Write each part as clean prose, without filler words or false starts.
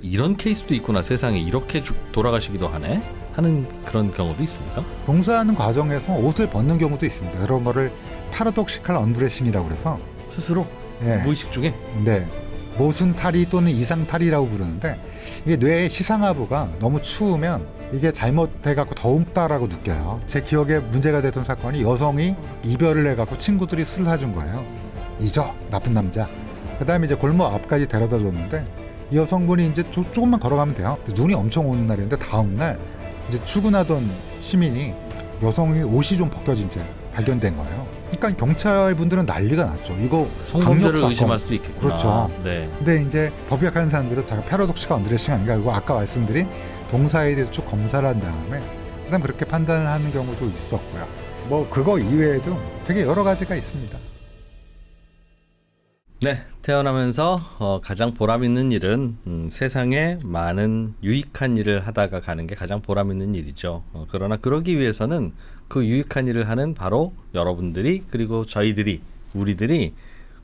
이런 케이스도 있구나, 세상에 이렇게 돌아가시기도 하네 하는 그런 경우도 있습니까? 봉사하는 과정에서 옷을 벗는 경우도 있습니다. 그런 거를 파라독시칼 언드레싱이라고 그래서 스스로? 예, 무의식 중에? 네, 모순 탈의 또는 이상 탈의라고 부르는데 이게 뇌의 시상하부가 너무 추우면 이게 잘못돼갖고 더웁다라고 느껴요. 제 기억에 문제가 됐던 사건이 여성이 이별을 해갖고 친구들이 술을 사준 거예요. 잊어, 나쁜 남자. 그 다음에 이제 골목 앞까지 데려다 줬는데 이 여성분이 이제 조금만 걸어가면 돼요. 눈이 엄청 오는 날이었는데 다음날 이제 출근하던 시민이 여성의 옷이 좀 벗겨진 채 발견된 거예요. 그러니까 경찰분들은 난리가 났죠. 이거 성범죄를 의심할 수도 있겠구나. 그렇죠. 네. 근데 이제 법의학하는 사람들은 자가 패러독시칼 언드레싱 아닌가, 이거 아까 말씀드린 동사에 대해서 쭉 검사를 한 다음에 그다음 그렇게 판단을 하는 경우도 있었고요. 뭐 그거 이외에도 되게 여러 가지가 있습니다. 네, 태어나면서 가장 보람 있는 일은 세상에 많은 유익한 일을 하다가 가는 게 가장 보람 있는 일이죠. 그러나 그러기 위해서는 그 유익한 일을 하는 바로 여러분들이, 그리고 저희들이, 우리들이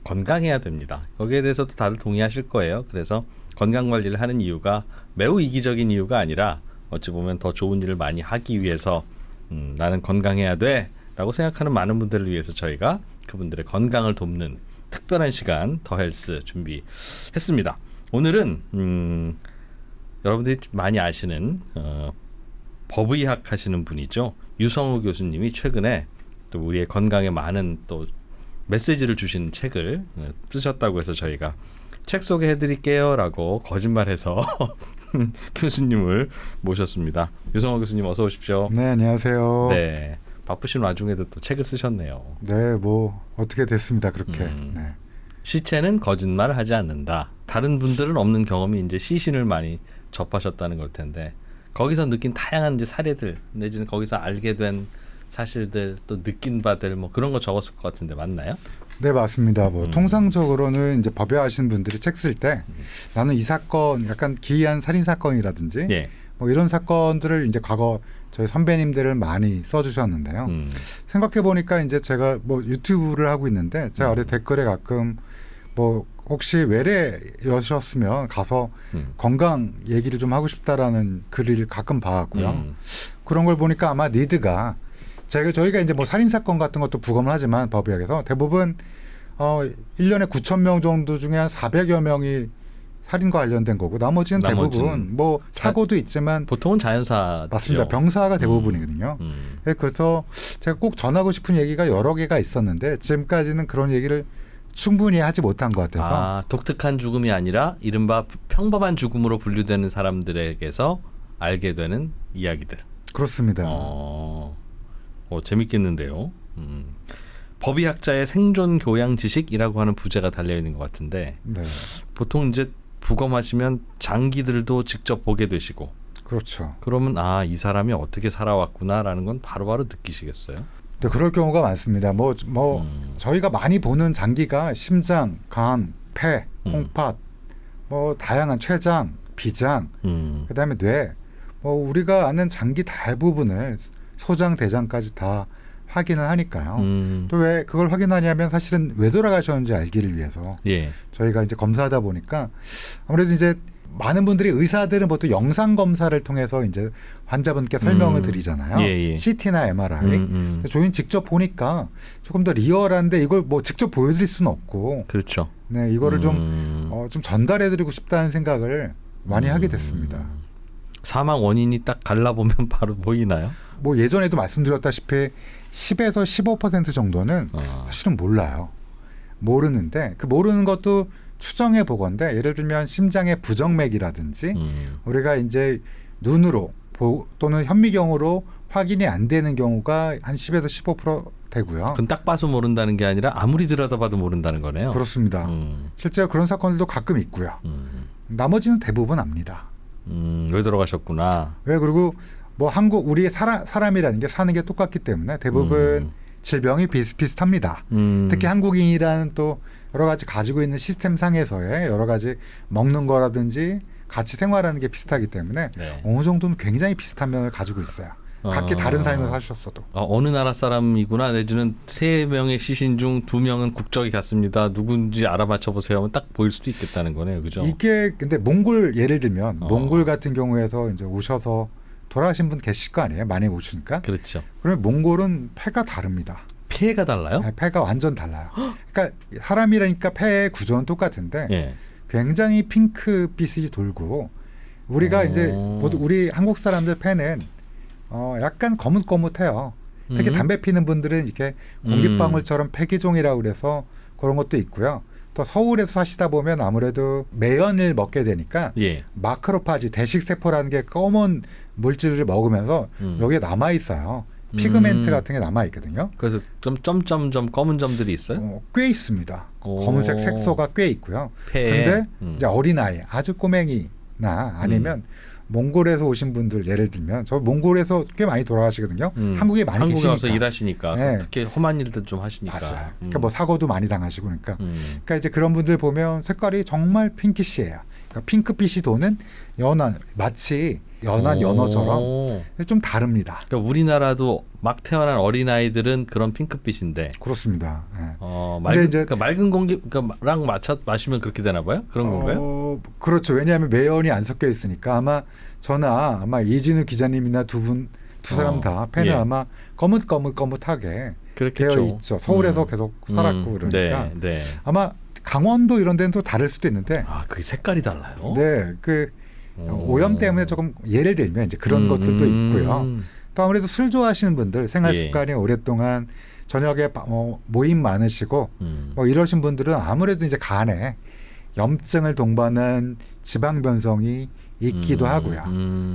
건강해야 됩니다. 거기에 대해서도 다들 동의하실 거예요. 그래서 건강관리를 하는 이유가 매우 이기적인 이유가 아니라 어찌 보면 더 좋은 일을 많이 하기 위해서 나는 건강해야 돼 라고 생각하는 많은 분들을 위해서 저희가 그분들의 건강을 돕는 특별한 시간 더 헬스 준비했습니다. 오늘은 여러분들이 많이 아시는 법의학 하시는 분이죠. 유성우 교수님이 최근에 또 우리의 건강에 많은 또 메시지를 주신 책을 쓰셨다고 해서 저희가 책 소개해드릴게요 라고 거짓말해서 교수님을 모셨습니다. 유성우 교수님 어서 오십시오. 네, 안녕하세요. 네, 바쁘신 와중에도 또 책을 쓰셨네요. 네, 뭐 어떻게 됐습니다. 그렇게. 네. 시체는 거짓말을 하지 않는다. 다른 분들은 없는 경험이 이제 시신을 많이 접하셨다는 걸 텐데 거기서 느낀 다양한 이제 사례들 내지는 거기서 알게 된 사실들, 또 느낀 바들 뭐 그런 거 적었을 것 같은데 맞나요? 네, 맞습니다. 뭐 통상적으로는 이제 법의하시는 분들이 책 쓸 때 나는 이 사건 약간 기이한 살인 사건이라든지 예. 뭐 이런 사건들을 이제 과거 저희 선배님들은 많이 써주셨는데요. 생각해 보니까 이제 제가 뭐 유튜브를 하고 있는데 제가 아래 댓글에 가끔 뭐 혹시 외래여셨으면 가서 건강 얘기를 좀 하고 싶다라는 글을 가끔 봐왔고요. 그런 걸 보니까 아마 니드가 저희가 이제 뭐 살인 사건 같은 것도 부검을 하지만 법의학에서 대부분 1년에 9,000명 정도 중에 한 400여 명이 살인과 관련된 거고 나머지는 대부분 뭐 사고도 있지만 보통은 자연사 맞습니다. 병사가 대부분이거든요. 그래서 제가 꼭 전하고 싶은 얘기가 여러 개가 있었는데 지금까지는 그런 얘기를 충분히 하지 못한 것 같아서 독특한 죽음이 아니라 이른바 평범한 죽음으로 분류되는 사람들에게서 알게 되는 이야기들. 그렇습니다. 재밌겠는데요. 법의학자의 생존 교양 지식이라고 하는 부제가 달려 있는 것 같은데 네. 보통 이제 부검하시면 장기들도 직접 보게 되시고 그렇죠. 그러면 이 사람이 어떻게 살아왔구나라는 건 바로바로 느끼시겠어요? 네, 그럴 경우가 많습니다. 저희가 많이 보는 장기가 심장, 간, 폐, 콩팥, 뭐 다양한 췌장, 비장, 그다음에 뇌, 뭐 우리가 아는 장기 대부분을 소장, 대장까지 다 확인을 하니까요. 또 왜 그걸 확인하냐면 사실은 왜 돌아가셨는지 알기를 위해서 저희가 이제 검사하다 보니까 아무래도 이제 많은 분들이 의사들은 보통 영상 검사를 통해서 이제 환자분께 설명을 드리잖아요. CT나 MRI. 저희는 직접 보니까 조금 더 리얼한데 이걸 뭐 직접 보여드릴 수는 없고. 그렇죠. 네, 이거를 좀 전달해드리고 싶다는 생각을 많이 하게 됐습니다. 사망 원인이 딱 갈라보면 바로 보이나요? 뭐 예전에도 말씀드렸다시피 10에서 15% 정도는 사실은 몰라요. 모르는데 그 모르는 것도 추정해 보건데 예를 들면 심장의 부정맥이라든지 우리가 이제 눈으로 또는 현미경으로 확인이 안 되는 경우가 한 10에서 15% 되고요. 그건 딱 봐서 모른다는 게 아니라 아무리 들여다봐도 모른다는 거네요. 그렇습니다. 실제로 그런 사건들도 가끔 있고요. 나머지는 대부분 압니다. 왜 돌아가셨구나. 왜 그리고 뭐 한국 우리의 사람이라는 게 사는 게 똑같기 때문에 대부분 질병이 비슷비슷합니다. 특히 한국인이라는 또 여러 가지 가지고 있는 시스템 상에서의 여러 가지 먹는 거라든지 같이 생활하는 게 비슷하기 때문에 어느 정도는 굉장히 비슷한 면을 가지고 있어요. 각기 다른 삶을 사셨어도. 어느 나라 사람이구나 내지는 3명의 시신 중 2명은 국적이 같습니다. 누군지 알아맞혀 보세요 하면 딱 보일 수도 있겠다는 거네요. 그죠? 이게 근데 몽골 예를 들면 몽골 같은 경우에서 이제 오셔서 돌아가신 분 계실 거 아니에요? 많이 오시니까. 그렇죠. 그러면 몽골은 폐가 다릅니다. 폐가 달라요? 네, 폐가 완전 달라요. 그러니까 사람이라니까 폐의 구조는 똑같은데 예. 굉장히 핑크빛이 돌고 우리가 이제 모두 우리 한국 사람들 폐는 약간 거뭇거뭇해요. 특히 담배 피는 분들은 이렇게 공기방울처럼 폐기종이라고 그래서 그런 것도 있고요. 또 서울에서 사시다 보면 아무래도 매연을 먹게 되니까 예. 마크로파지 대식세포라는 게 검은 물질을 먹으면서 여기에 남아 있어요. 피그멘트 같은 게 남아 있거든요. 그래서 좀 점점점 검은 점들이 있어요? 꽤 있습니다. 오. 검은색 색소가 꽤 있고요. 폐에. 근데 이제 어린아이, 아주 꼬맹이나 아니면 몽골에서 오신 분들 예를 들면 저 몽골에서 꽤 많이 돌아가시거든요. 한국에 많이 한국에 계시니까. 와서 일하시니까 네. 특히 험한 일들 좀 하시니까. 맞아요. 그러니까 뭐 사고도 많이 당하시고 그러니까. 그러니까 이제 그런 분들 보면 색깔이 정말 핑키시해요. 그러니까 핑크빛이 도는 연한 마치 연한 연어처럼 좀 다릅니다. 그러니까 우리나라도 막 태어난 어린 아이들은 그런 핑크빛인데. 그렇습니다. 네. 그러니까 맑은 공기랑 마시면 그렇게 되나 봐요? 그런 건가요? 그렇죠. 왜냐하면 매연이 안 섞여 있으니까 아마 이진우 기자님이나 두 사람 다 폐는 아마 거뭇거뭇하게 그렇겠죠. 되어 있죠. 서울에서 계속 살았고 그러니까 네. 아마 강원도 이런 데는 또 다를 수도 있는데. 그게 색깔이 달라요? 네, 오염 때문에 조금 예를 들면 이제 그런 것들도 있고요. 또 아무래도 술 좋아하시는 분들 생활 습관이 오랫동안 저녁에 모임 많으시고 뭐 이러신 분들은 아무래도 이제 간에 염증을 동반한 지방 변성이 있기도 하고요.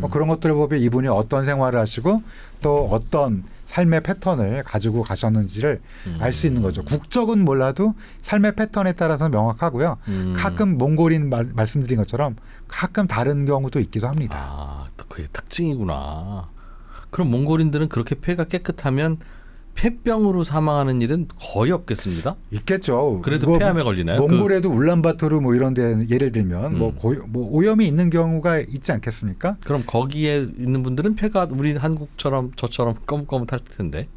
뭐 그런 것들을 보면 이분이 어떤 생활을 하시고 또 어떤 삶의 패턴을 가지고 가셨는지를 알 수 있는 거죠. 국적은 몰라도 삶의 패턴에 따라서 명확하고요. 가끔 몽골인 말씀드린 것처럼 가끔 다른 경우도 있기도 합니다. 또 그게 특징이구나. 그럼 몽골인들은 그렇게 폐가 깨끗하면 폐병으로 사망하는 일은 거의 없겠습니다. 있겠죠. 그래도 폐암에 걸리나요? 몽골에도 울란바토르 뭐 이런 데 예를 들면 뭐 오염이 있는 경우가 있지 않겠습니까? 그럼 거기에 있는 분들은 폐가 우리 한국처럼 저처럼 거뭇거뭇할 텐데.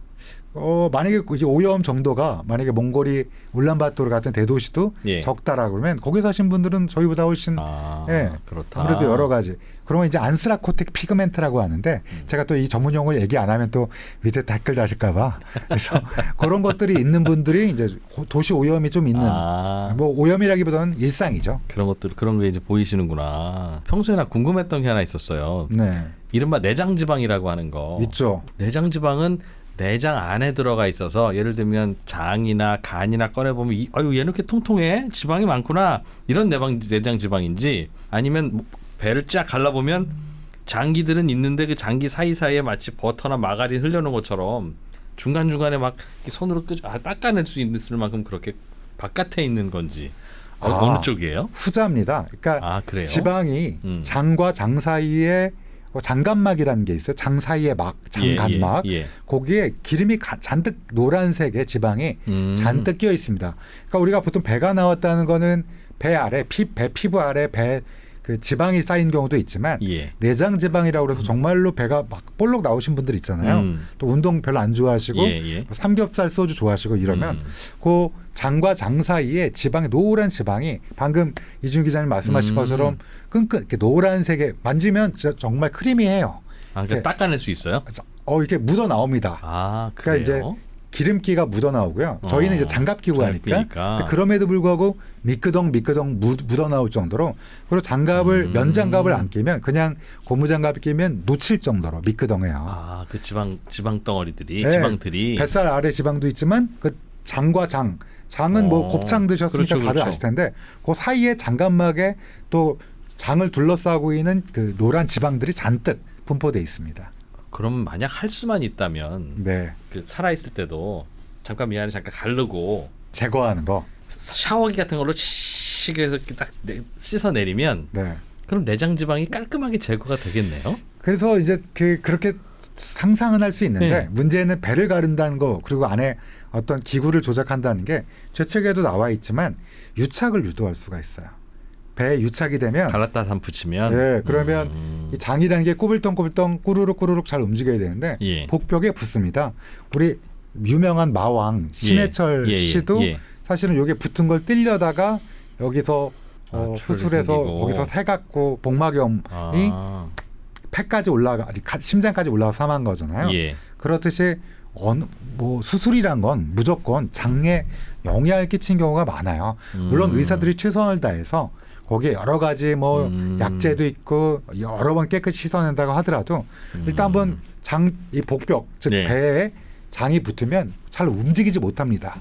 만약에 이제 오염 정도가 만약에 몽골이 울란바토르 같은 대도시도 적다라 그러면 거기 사신 분들은 저희보다 훨씬 그렇다. 아무래도 여러 가지. 그러면 이제 안스라코틱 피그멘트라고 하는데 제가 또 이 전문 용어 얘기 안 하면 또 밑에 댓글 다실까봐 그래서 그런 것들이 있는 분들이 이제 도시 오염이 좀 있는 뭐 오염이라기보다는 일상이죠. 그런 게 이제 보이시는구나. 평소에 나 궁금했던 게 하나 있었어요. 네. 이른바 내장지방이라고 하는 거. 있죠. 내장지방은 내장 안에 들어가 있어서 예를 들면 장이나 간이나 꺼내보면 얘는 이렇게 통통해? 지방이 많구나. 이런 내장 지방인지 아니면 배를 쫙 갈라보면 장기들은 있는데 그 장기 사이사이에 마치 버터나 마가린 흘려놓은 것처럼 중간중간에 막 손으로 닦아낼 수 있을 만큼 그렇게 바깥에 있는 건지 어느 쪽이에요? 후자입니다. 그러니까 그래요? 지방이 장과 장 사이에 장간막이라는 게 있어요. 장 사이의 막, 장간막. 거기에 기름이 잔뜩 노란색의 지방이 잔뜩 끼어 있습니다. 그러니까 우리가 보통 배가 나왔다는 거는 배 아래, 배 피부 아래 그 지방이 쌓인 경우도 있지만 내장 지방이라고 그래서 정말로 배가 막 볼록 나오신 분들 있잖아요. 또 운동 별로 안 좋아하시고 삼겹살 소주 좋아하시고 이러면 그 장과 장 사이에 지방이 노란 지방이 방금 이준 기자님 말씀하신 것처럼 끈끈 이렇게 노란색에 만지면 진짜 정말 크리미해요. 그러니까 닦아낼 수 있어요? 이렇게 묻어 나옵니다. 그러니까 이제 기름기가 묻어 나오고요. 저희는 이제 장갑 끼고 하니까 그럼에도 불구하고 미끄덩 묻어 나올 정도로 그리고 장갑을 면장갑을 안 끼면 그냥 고무장갑을 끼면 놓칠 정도로 미끄덩해요. 그 지방 덩어리들이 지방들이 뱃살 아래 지방도 있지만 그 장과 장은 뭐 곱창 드셨으니까 다들 아실 텐데 그 사이에 장갑막에 또 장을 둘러싸고 있는 그 노란 지방들이 잔뜩 분포돼 있습니다. 그럼 만약 할 수만 있다면 그 살아있을 때도 잠깐 가르고 제거하는 거 샤워기 같은 걸로 씩 해서 딱 씻어내리면 그럼 내장 지방이 깔끔하게 제거가 되겠네요. 그래서 이제 그렇게 상상은 할 수 있는데 문제는 배를 가른다는 거 그리고 안에 어떤 기구를 조작한다는 게 죄책에도 나와 있지만 유착을 유도할 수가 있어요. 배에 유착이 되면 갈랐다 한 붙이면 예, 그러면 이 장이라는 게 꾸불덩꾸불덩 꾸르륵 잘 움직여야 되는데 예. 복벽에 붙습니다. 우리 유명한 마왕 신해철 예, 예, 씨도 예. 사실은 여기 붙은 걸 뛸려다가 여기서 출혈이 수술해서 생기고. 거기서 새갖고 복막염이 폐까지 올라가 심장까지 올라가 사망한 거잖아요. 예. 그렇듯이 뭐 수술이란 건 무조건 장에 영향을 끼친 경우가 많아요. 물론 의사들이 최선을 다해서 거기에 여러 가지 뭐 약제도 있고 여러 번 깨끗이 씻어낸다고 하더라도 일단 한번 이 복벽 즉 네. 배에 장이 붙으면 잘 움직이지 못합니다.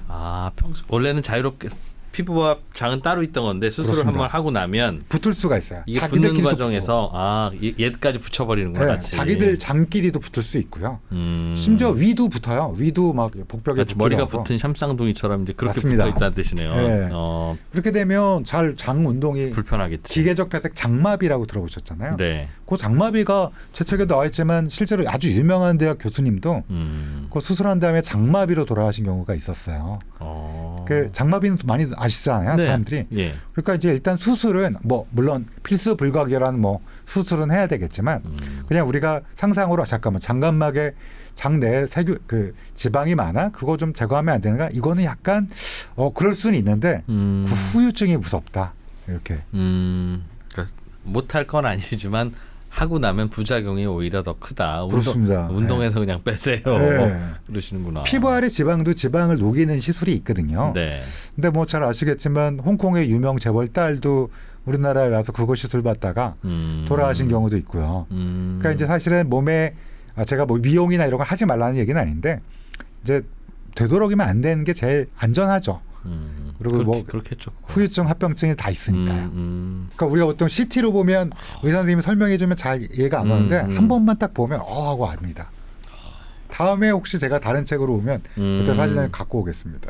평소 원래는 자유롭게 피부와 장은 따로 있던 건데 수술을 그렇습니다. 한번 하고 나면 붙을 수가 있어요. 이게 붙는 자기들끼리도 과정에서 얘까지 붙여버리는구나. 네, 같이. 자기들 장끼리도 붙을 수 있고요. 심지어 위도 붙어요. 위도 막 복벽에 같이 머리가 붙기도 하고. 붙은 샴쌍둥이처럼 이제 그렇게 맞습니다. 붙어 있다는 뜻이네요. 네. 그렇게 되면 잘 장 운동이 불편하겠지. 기계적 폐색 장마비라고 들어보셨잖아요. 네. 그 장마비가 제 책에 나와 있지만 실제로 아주 유명한 대학 교수님도 그 수술한 다음에 장마비로 돌아가신 경우가 있었어요. 그 장마비는 많이 아시잖아요, 네. 사람들이. 예. 그러니까 이제 일단 수술은 뭐 물론 필수 불가결한 뭐 수술은 해야 되겠지만 그냥 우리가 상상으로 잠깐만 장관막에 장내에 세균 지방이 많아 그거 좀 제거하면 안 되는가? 이거는 약간 그럴 수는 있는데 그 후유증이 무섭다 이렇게. 그러니까 못할 건 아니지만 하고 나면 부작용이 오히려 더 크다. 그렇습니다. 운동에서 그냥 빼세요. 네. 그러시는구나. 피부 아래 지방도 지방을 녹이는 시술이 있거든요. 네. 근데 뭐 잘 아시겠지만 홍콩의 유명 재벌 딸도 우리나라에 와서 그거 시술 받다가 돌아가신 경우도 있고요. 그러니까 이제 사실은 몸에 제가 뭐 미용이나 이런 거 하지 말라는 얘기는 아닌데 이제 되도록이면 안 되는 게 제일 안전하죠. 그리고 뭐 그렇겠죠. 후유증, 합병증이 다 있으니까요. 그러니까 우리가 보통 CT로 보면 의사 선생님이 설명해주면 잘 이해가 안 오는데 한 번만 딱 보면 하고 압니다. 다음에 혹시 제가 다른 책으로 오면 그때 사진을 갖고 오겠습니다.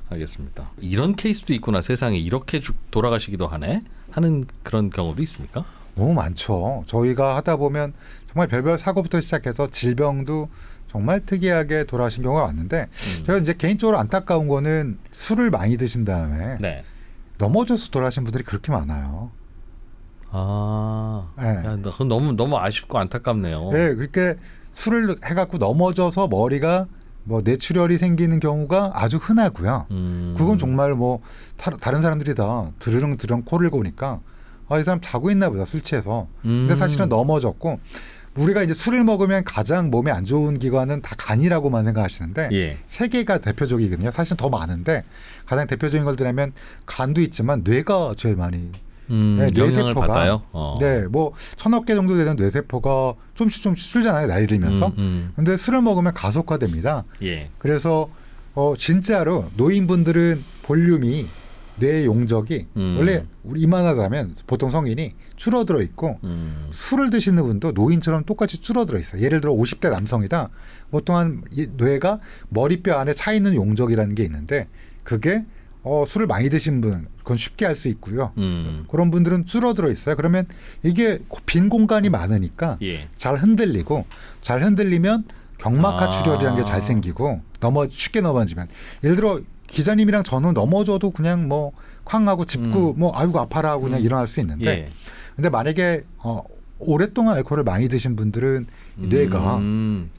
알겠습니다. 이런 케이스도 있구나. 세상에 이렇게 돌아가시기도 하는 그런 경우도 있습니까? 너무 많죠. 저희가 하다 보면 정말 별별 사고부터 시작해서 질병도 정말 특이하게 돌아가신 경우가 많은데 제가 이제 개인적으로 안타까운 거는 술을 많이 드신 다음에 네. 넘어져서 돌아가신 분들이 그렇게 많아요. 네. 네. 야, 그건 너무 아쉽고 안타깝네요. 네, 그렇게 술을 해갖고 넘어져서 머리가 뭐 뇌출혈이 생기는 경우가 아주 흔하고요. 그건 정말 뭐 다른 사람들이 다 드르렁 코를 고니까 이 사람 자고 있나 보다 술 취해서. 근데 사실은 넘어졌고 우리가 이제 술을 먹으면 가장 몸에 안 좋은 기관은 다 간이라고만 생각하시는데 예. 세 개가 대표적이거든요. 사실 더 많은데 가장 대표적인 걸 들자면 간도 있지만 뇌가 제일 많이 영향을 받아요. 네, 뭐 1000억 개 정도 되는 뇌세포가 좀씩 줄잖아요. 나이 들면서. 근데 술을 먹으면 가속화됩니다. 예. 그래서 진짜로 노인분들은 볼륨이 뇌 용적이 원래 우리 이만하다면 보통 성인이 줄어들어 있고 술을 드시는 분도 노인처럼 똑같이 줄어들어 있어요. 예를 들어 50대 남성이다. 보통 한 뇌가 머리뼈 안에 차 있는 용적이라는 게 있는데 그게 술을 많이 드신 분 그건 쉽게 알 수 있고요. 그런 분들은 줄어들어 있어요. 그러면 이게 빈 공간이 많으니까 예. 잘 흔들리고 잘 흔들리면 경막하 출혈이라는 게 잘 생기고 쉽게 넘어지면 예를 들어 기자님이랑 저는 넘어져도 그냥 뭐 쾅 하고 짚고 뭐 아이고 아파라 하고 그냥 일어날 수 있는데 예. 근데 만약에 오랫동안 알코올을 많이 드신 분들은 뇌가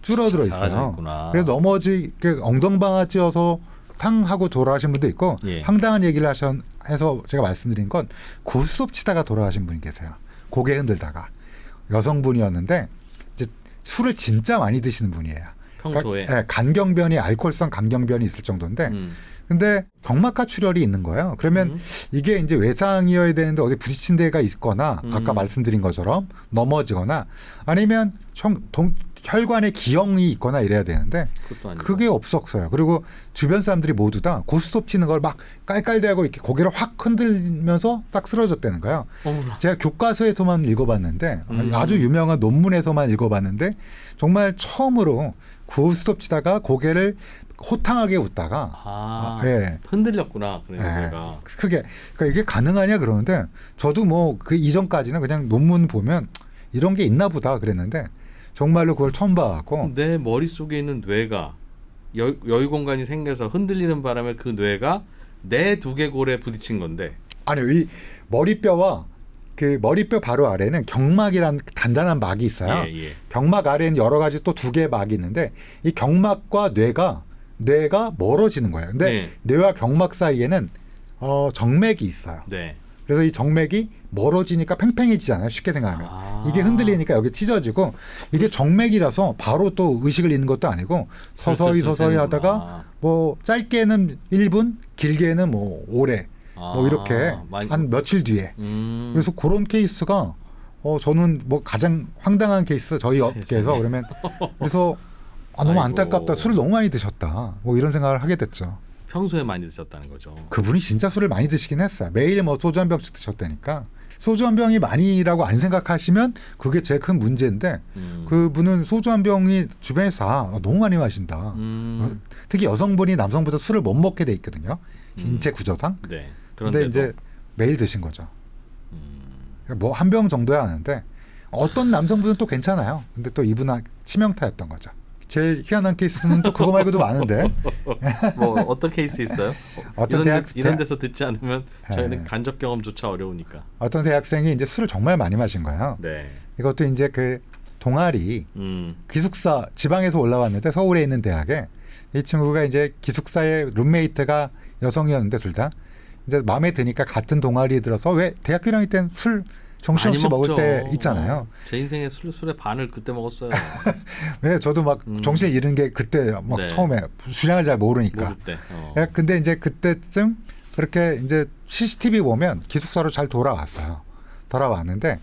줄어들어 있어요. 그래서 엉덩방아 찧어서 탕 하고 돌아가신 분도 있고 예. 황당한 얘기를 해서 제가 말씀드린 건 고스톱 치다가 돌아가신 분이 계세요. 고개 흔들다가 여성분이었는데 이제 술을 진짜 많이 드시는 분이에요. 평소에. 그러니까, 간경변이 알코올성 간경변이 있을 정도인데 근데 경막하 출혈이 있는 거예요. 그러면 이게 이제 외상이어야 되는데 어디 부딪힌 데가 있거나 아까 말씀드린 것처럼 넘어지거나 아니면 혈관에 기형이 있거나 이래야 되는데 그게 없었어요. 그리고 주변 사람들이 모두 다 고스톱 치는 걸 막 깔깔대고 이렇게 고개를 확 흔들면서 딱 쓰러졌다는 거예요. 제가 교과서에서만 읽어봤는데 아주 유명한 논문에서만 읽어봤는데 정말 처음으로 고스톱 치다가 고개를 호탕하게 웃다가 흔들렸구나. 그러니까 크게 그러니까 이게 가능하냐 그러는데 저도 뭐 그 이전까지는 그냥 논문 보면 이런 게 있나 보다 그랬는데 정말로 그걸 처음 봐갖고 내 머릿속에 있는 뇌가 여유 공간이 생겨서 흔들리는 바람에 그 뇌가 내 두개골에 부딪힌 건데 아니요, 이 머리뼈와 그 머리뼈 바로 아래는 경막이란 단단한 막이 있어요. 예, 예. 경막 아래는 여러 가지 또 두 개의 막이 있는데 이 경막과 뇌가 멀어지는 거예요. 근데 네. 뇌와 경막 사이에는 정맥이 있어요. 네. 그래서 이 정맥이 멀어지니까 팽팽해지잖아요. 쉽게 생각하면. 아. 이게 흔들리니까 여기 찢어지고 이게 정맥이라서 바로 또 의식을 잃는 것도 아니고 서서히 쓰는구나. 하다가 뭐 짧게는 1분, 길게는 뭐 오래 뭐 이렇게 한 며칠 뒤에. 그래서 그런 케이스가 저는 뭐 가장 황당한 케이스 저희 업계에서 그러면 그래서 너무 아이고. 안타깝다. 술을 너무 많이 드셨다. 뭐 이런 생각을 하게 됐죠. 평소에 많이 드셨다는 거죠. 그분이 진짜 술을 많이 드시긴 했어요. 매일 뭐 소주 한 병씩 드셨다니까. 소주 한 병이 많이라고 안 생각하시면 그게 제일 큰 문제인데 그분은 소주 한 병이 주변에서 너무 많이 마신다. 특히 여성분이 남성보다 술을 못 먹게 돼 있거든요. 인체 구조상. 네. 그런데 이제 매일 드신 거죠. 뭐 한 병 정도야 하는데 어떤 남성분은 또 괜찮아요. 근데 또 이분은 치명타였던 거죠. 제일 희한한 케이스는 또 그거 말고도 많은데. 뭐 어떤 케이스 있어요? 어떤 이런 데서 듣지 않으면 저희는 네. 간접 경험조차 어려우니까. 어떤 대학생이 이제 술을 정말 많이 마신 거예요. 네. 이것도 이제 그 동아리 기숙사 지방에서 올라왔는데 서울에 있는 대학에 이 친구가 이제 기숙사의 룸메이트가 여성이었는데 둘 다 이제 마음에 드니까 같은 동아리에 들어서 왜 대학교 1학년 때는 술 정신없이 먹을 때 있잖아요. 제 인생의 술의 반을 그때 먹었어요. 왜 저도 막 정신 잃은 게 그때 막 네. 처음에 수량을 잘 모르니까. 모를 때. 근데 이제 그때쯤 그렇게 이제 CCTV 보면 기숙사로 잘 돌아왔는데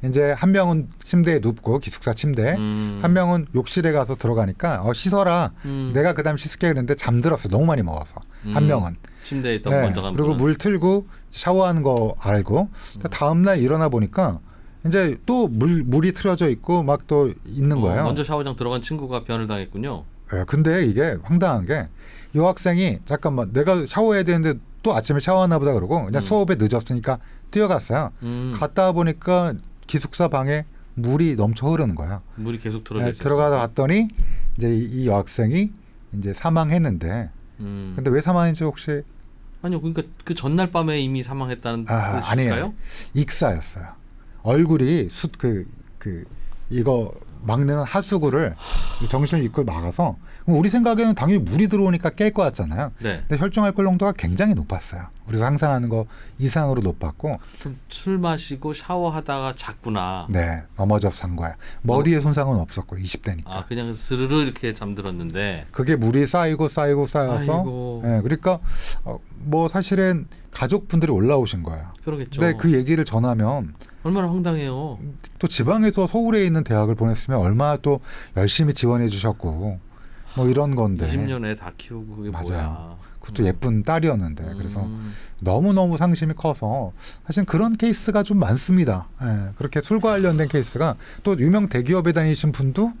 이제 한 명은 침대에 눕고 기숙사 침대에 한 명은 욕실에 가서 들어가니까 씻어라. 내가 그다음 씻을게 그랬는데 잠들었어. 너무 많이 먹어서. 한 명은. 침대에 있던 네, 먼저 간 그리고 분은. 물 틀고 샤워하는 거 알고 다음 날 일어나 보니까 이제 또 물이 틀어져 있고 막 또 있는 거예요. 먼저 샤워장 들어간 친구가 변을 당했군요. 네, 근데 이게 황당한 게 이 학생이 잠깐만 내가 샤워해야 되는데 또 아침에 샤워하나 보다 그러고 그냥 수업에 늦었으니까 뛰어갔어요. 갔다 보니까 기숙사 방에 물이 넘쳐 흐르는 거야. 물이 계속 틀어져 있어요. 들어가다 봤더니 이제 이 여학생이 이제 사망했는데 근데 왜 사망했지 혹시? 아니요, 그러니까 그 전날 밤에 이미 사망했다는 뜻일까요? 아니에요. 익사였어요. 얼굴이 이거 막는 하수구를 정신을 잃고 막아서 우리 생각에는 당연히 물이 들어오니까 깰 것 같잖아요. 네. 근데 혈중 알코올 농도가 굉장히 높았어요. 우리가 상상하는 거 이상으로 높았고. 그럼 술 마시고 샤워하다가 잤구나. 네, 넘어져서 산 거야. 머리에 손상은 없었고 20대니까. 그냥 스르르 이렇게 잠들었는데. 그게 물이 쌓여서. 아이고. 네, 그러니까 뭐 사실은 가족분들이 올라오신 거예요. 그러겠죠. 근데 그 얘기를 전하면 얼마나 황당해요. 또 지방에서 서울에 있는 대학을 보냈으면 얼마나 또 열심히 지원해 주셨고 뭐 이런 건데. 20년에 다 키우고 그게 맞아요. 뭐야. 그것도 예쁜 딸이었는데 그래서 너무너무 상심이 커서 사실 그런 케이스가 좀 많습니다. 예, 그렇게 술과 관련된 케이스가 또 유명 대기업에 다니신 분도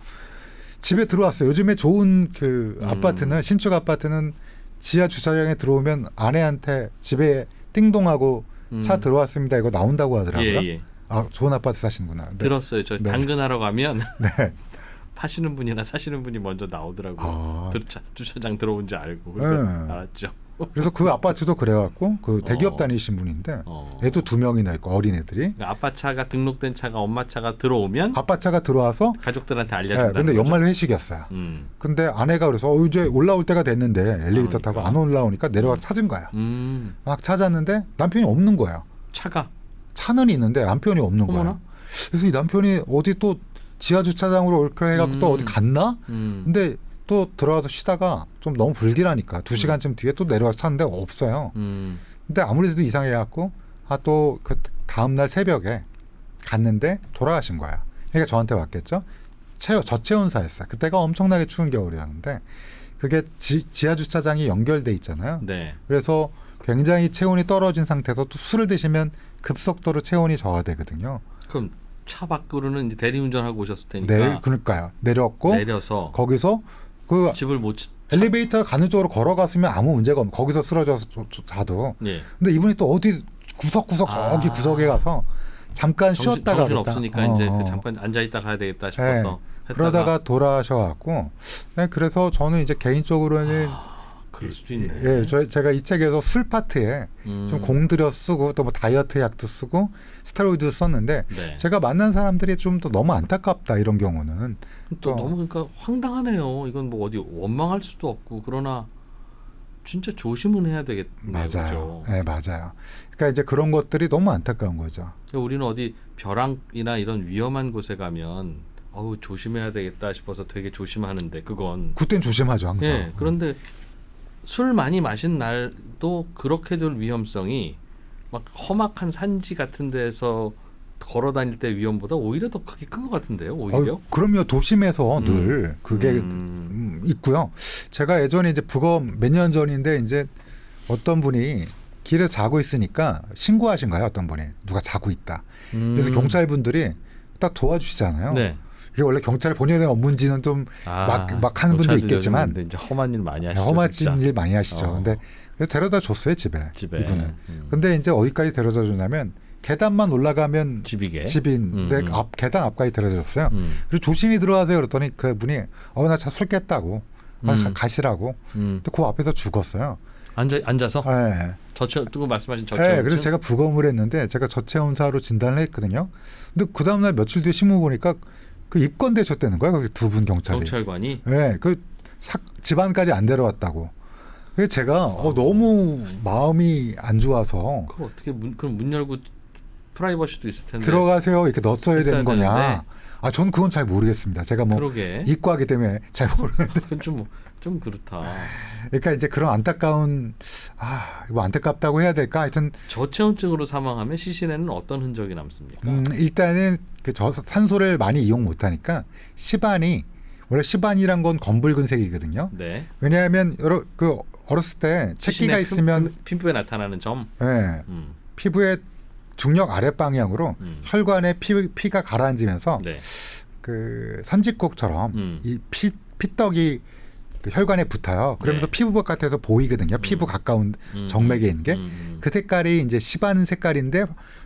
집에 들어왔어요. 요즘에 좋은 그 아파트는 신축 아파트는 지하 주차장에 들어오면 아내한테 집에 띵동하고 차 들어왔습니다. 이거 나온다고 하더라고요. 예. 좋은 아파트 사시는구나. 네. 들었어요. 저 네. 당근하러 가면 네. 파시는 분이나 사시는 분이 먼저 나오더라고요. 주차장 들어온 줄 알고 그래서 알았죠. 그래서 그 아파트도 그래갖고 그 대기업 다니신 분인데 애도 2명이나 있고 어린애들이. 그러니까 아빠 차가 등록된 차가 엄마 차가 들어오면 아빠 차가 들어와서 가족들한테 알려준다는 근데 거죠. 연말 회식이었어요. 근데 아내가 그래서 이제 올라올 때가 됐는데 엘리베이터 타고 안 올라오니까 내려가서 찾은 거야. 막 찾았는데 남편이 없는 거예요. 차는 있는데 남편이 없는 거야. 그래서 이 남편이 어디 또 지하 주차장으로 이렇게 해갖고 또 어디 갔나? 근데 또 들어가서 쉬다가 좀 너무 불길하니까 2시간쯤 뒤에 또 내려가서 찾는데 없어요. 근데 아무래도 이상해갖고 또 그 다음날 새벽에 갔는데 돌아가신 거야. 그러니까 저한테 왔겠죠. 저체온사였어요. 그때가 엄청나게 추운 겨울이었는데 그게 지하 주차장이 연결돼 있잖아요. 네. 그래서 굉장히 체온이 떨어진 상태에서 또 술을 드시면 급속도로 체온이 저하되거든요. 그럼 차 밖으로는 이제 대리운전하고 오셨을 테니까. 네, 그러니까요. 내려서 거기서 그 집을 못 엘리베이터 가는 쪽으로 걸어갔으면 아무 문제가 없고 거기서 쓰러져서 자도. 예. 근데 이분이 또 어디 구석구석 저기 구석에 가서 잠깐 쉬었다가 정신 없으니까 이제 그 잠깐 앉아 있다 가야 되겠다 싶어서 그러다가 돌아가셔갖고 그래서 저는 이제 개인적으로는 그럴 수도 있네. 예, 제가 이 책에서 술 파트에 좀 공들여 쓰고 또 뭐 다이어트 약도 쓰고 스테로이드 썼는데 네. 제가 만난 사람들이 좀 또 너무 안타깝다 이런 경우는 또 너무 그러니까 황당하네요. 이건 뭐 어디 원망할 수도 없고 그러나 진짜 조심은 해야 되겠네요. 맞아요. 그죠? 네, 맞아요. 그러니까 이제 그런 것들이 너무 안타까운 거죠. 그러니까 우리는 어디 벼랑이나 이런 위험한 곳에 가면 어우 조심해야 되겠다 싶어서 되게 조심하는데 그건 그땐 조심하죠 항상. 예. 그런데 술 많이 마신 날도 그렇게 될 위험성이 막 험악한 산지 같은 데서 걸어 다닐 때 위험보다 오히려 더 크게 큰 것 같은데요. 오히려. 그럼요. 도심에서 늘 그게 있고요. 제가 예전에 이제 부검 몇 년 전인데 이제 어떤 분이 길에 자고 있으니까 신고하신 거예요. 어떤 분이 누가 자고 있다. 그래서 경찰분들이 딱 도와주시잖아요. 네. 이게 원래 경찰 본연의 업무인지는 좀 막 하는 분도 있겠지만 근데 이제 험한 일 많이 하시죠. 험한 일 많이 하시죠. 근데 그래서 데려다 줬어요 집에. 이분은. 근데 이제 어디까지 데려다 줬냐면 계단만 올라가면 집인데 계단 앞까지 데려다 줬어요. 그리고 조심히 들어가세요 그랬더니 그분이 나 술 깼다고 가시라고. 근데 그 앞에서 죽었어요. 앉아서? 네. 뜨고 말씀하신 저체온증? 네, 그래서 제가 부검을 했는데 제가 저체온사로 진단을 했거든요. 근데 그 다음날 며칠 뒤에 신문 보니까 그 입건되셨다는 거예요. 거기 두 분 경찰관이? 네, 그 집안까지 안 데려왔다고. 그래서 제가 너무 마음이 안 좋아서. 그럼 어떻게 그럼 문 열고 프라이버시도 있을 텐데. 들어가세요 이렇게 넣었어야 되는 거냐. 되는데. 전 그건 잘 모르겠습니다. 제가 뭐 이과하기 때문에 잘 모르는데. 그건 좀 그렇다. 그러니까 이제 그런 안타까운 이거 안타깝다고 해야 될까? 하여튼 저체온증으로 사망하면 시신에는 어떤 흔적이 남습니까? 일단은 산소를 많이 이용 못하니까 시반이 원래 시반이란 건 검붉은색이거든요. 네. 왜냐하면 어렸을 때 채기가 있으면 피부에 나타나는 점. 네. 피부의 중력 아래 방향으로 혈관에 피가 가라앉으면서 네. 그 선짓국처럼 이 피떡이 그 혈관에 붙어요. 그러면서 피부 바깥에서 보이거든요. 피부 가까운 정맥에 있는 게. 그 색깔이 이제 시반 색깔인데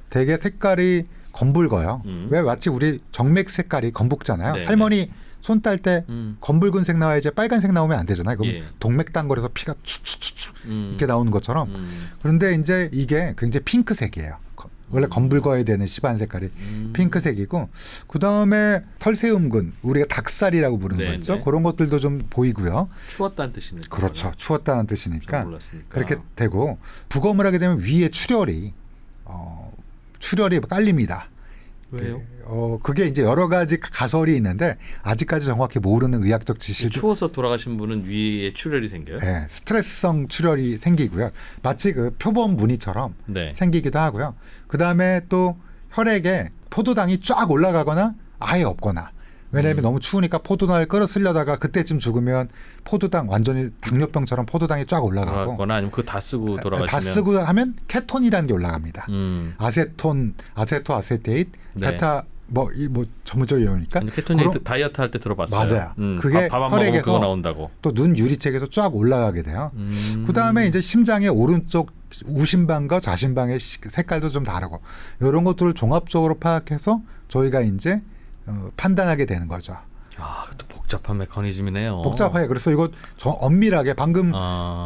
되게 색깔이 검붉어요. 왜 마치 우리 정맥 색깔이 검붉잖아요. 네, 할머니 손 딸 때 검붉은색 나와야지 빨간색 나오면 안 되잖아요. 그럼 동맥단골에서 피가 축축축축 이렇게 나오는 것처럼. 그런데 이제 이게 굉장히 핑크색이에요. 원래 검붉어야 되는 시반 색깔이 핑크색이고 그다음에 털새음근 우리가 닭살이라고 부르는 거 있죠. 그런 것들도 좀 보이고요. 추웠다는 뜻이니까. 그렇죠. 추웠다는 뜻이니까 그렇게 되고 부검을 하게 되면 위에 출혈이 깔립니다. 왜요? 그게 이제 여러 가지 가설이 있는데 아직까지 정확히 모르는 의학적 지식도. 추워서 돌아가신 분은 위에 출혈이 생겨요? 네, 스트레스성 출혈이 생기고요. 마치 그 표범 무늬처럼 생기기도 하고요. 그 다음에 또 혈액에 포도당이 쫙 올라가거나 아예 없거나. 왜냐하면 너무 추우니까 포도당을 끌어쓰려다가 그때쯤 죽으면 포도당 완전히 당뇨병처럼 포도당이 쫙 올라가고. 아니면 그거 다 쓰고 돌아가시면. 다 쓰고 하면 케톤이라는 게 올라갑니다. 아세톤, 아세테이트, 베타 뭐 전문적인 용어니까. 케톤이 다이어트 할 때 들어봤어요. 맞아요. 그게 혈액에서 나온다고. 또 눈 유리책에서 쫙 올라가게 돼요. 그 다음에 이제 심장의 오른쪽 우심방과 좌심방의 색깔도 좀 다르고 이런 것들을 종합적으로 파악해서 저희가 이제 판단하게 되는 거죠. 또 복잡한 메커니즘이네요. 복잡해요. 그래서 이거 엄밀하게 방금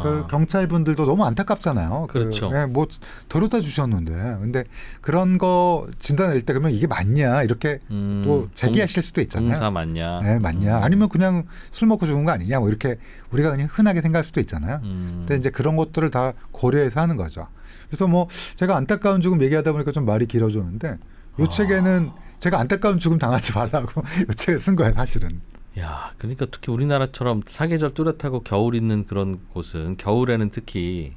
그 경찰분들도 너무 안타깝잖아요. 그렇죠. 뭐 데려다 주셨는데, 근데 그런 거 진단할 때 그러면 이게 맞냐 이렇게 또 제기하실 수도 있잖아요. 공사 맞냐? 네, 맞냐? 아니면 그냥 술 먹고 죽은 거 아니냐? 뭐 이렇게 우리가 그냥 흔하게 생각할 수도 있잖아요. 근데 이제 그런 것들을 다 고려해서 하는 거죠. 그래서 뭐 제가 안타까운 죽음 얘기하다 보니까 좀 말이 길어졌는데 이 책에는 제가 안타까운 죽음 당하지 말라고 이 책을 쓴 거예요, 사실은. 야, 그러니까 특히 우리나라처럼 사계절 뚜렷하고 겨울 있는 그런 곳은 겨울에는 특히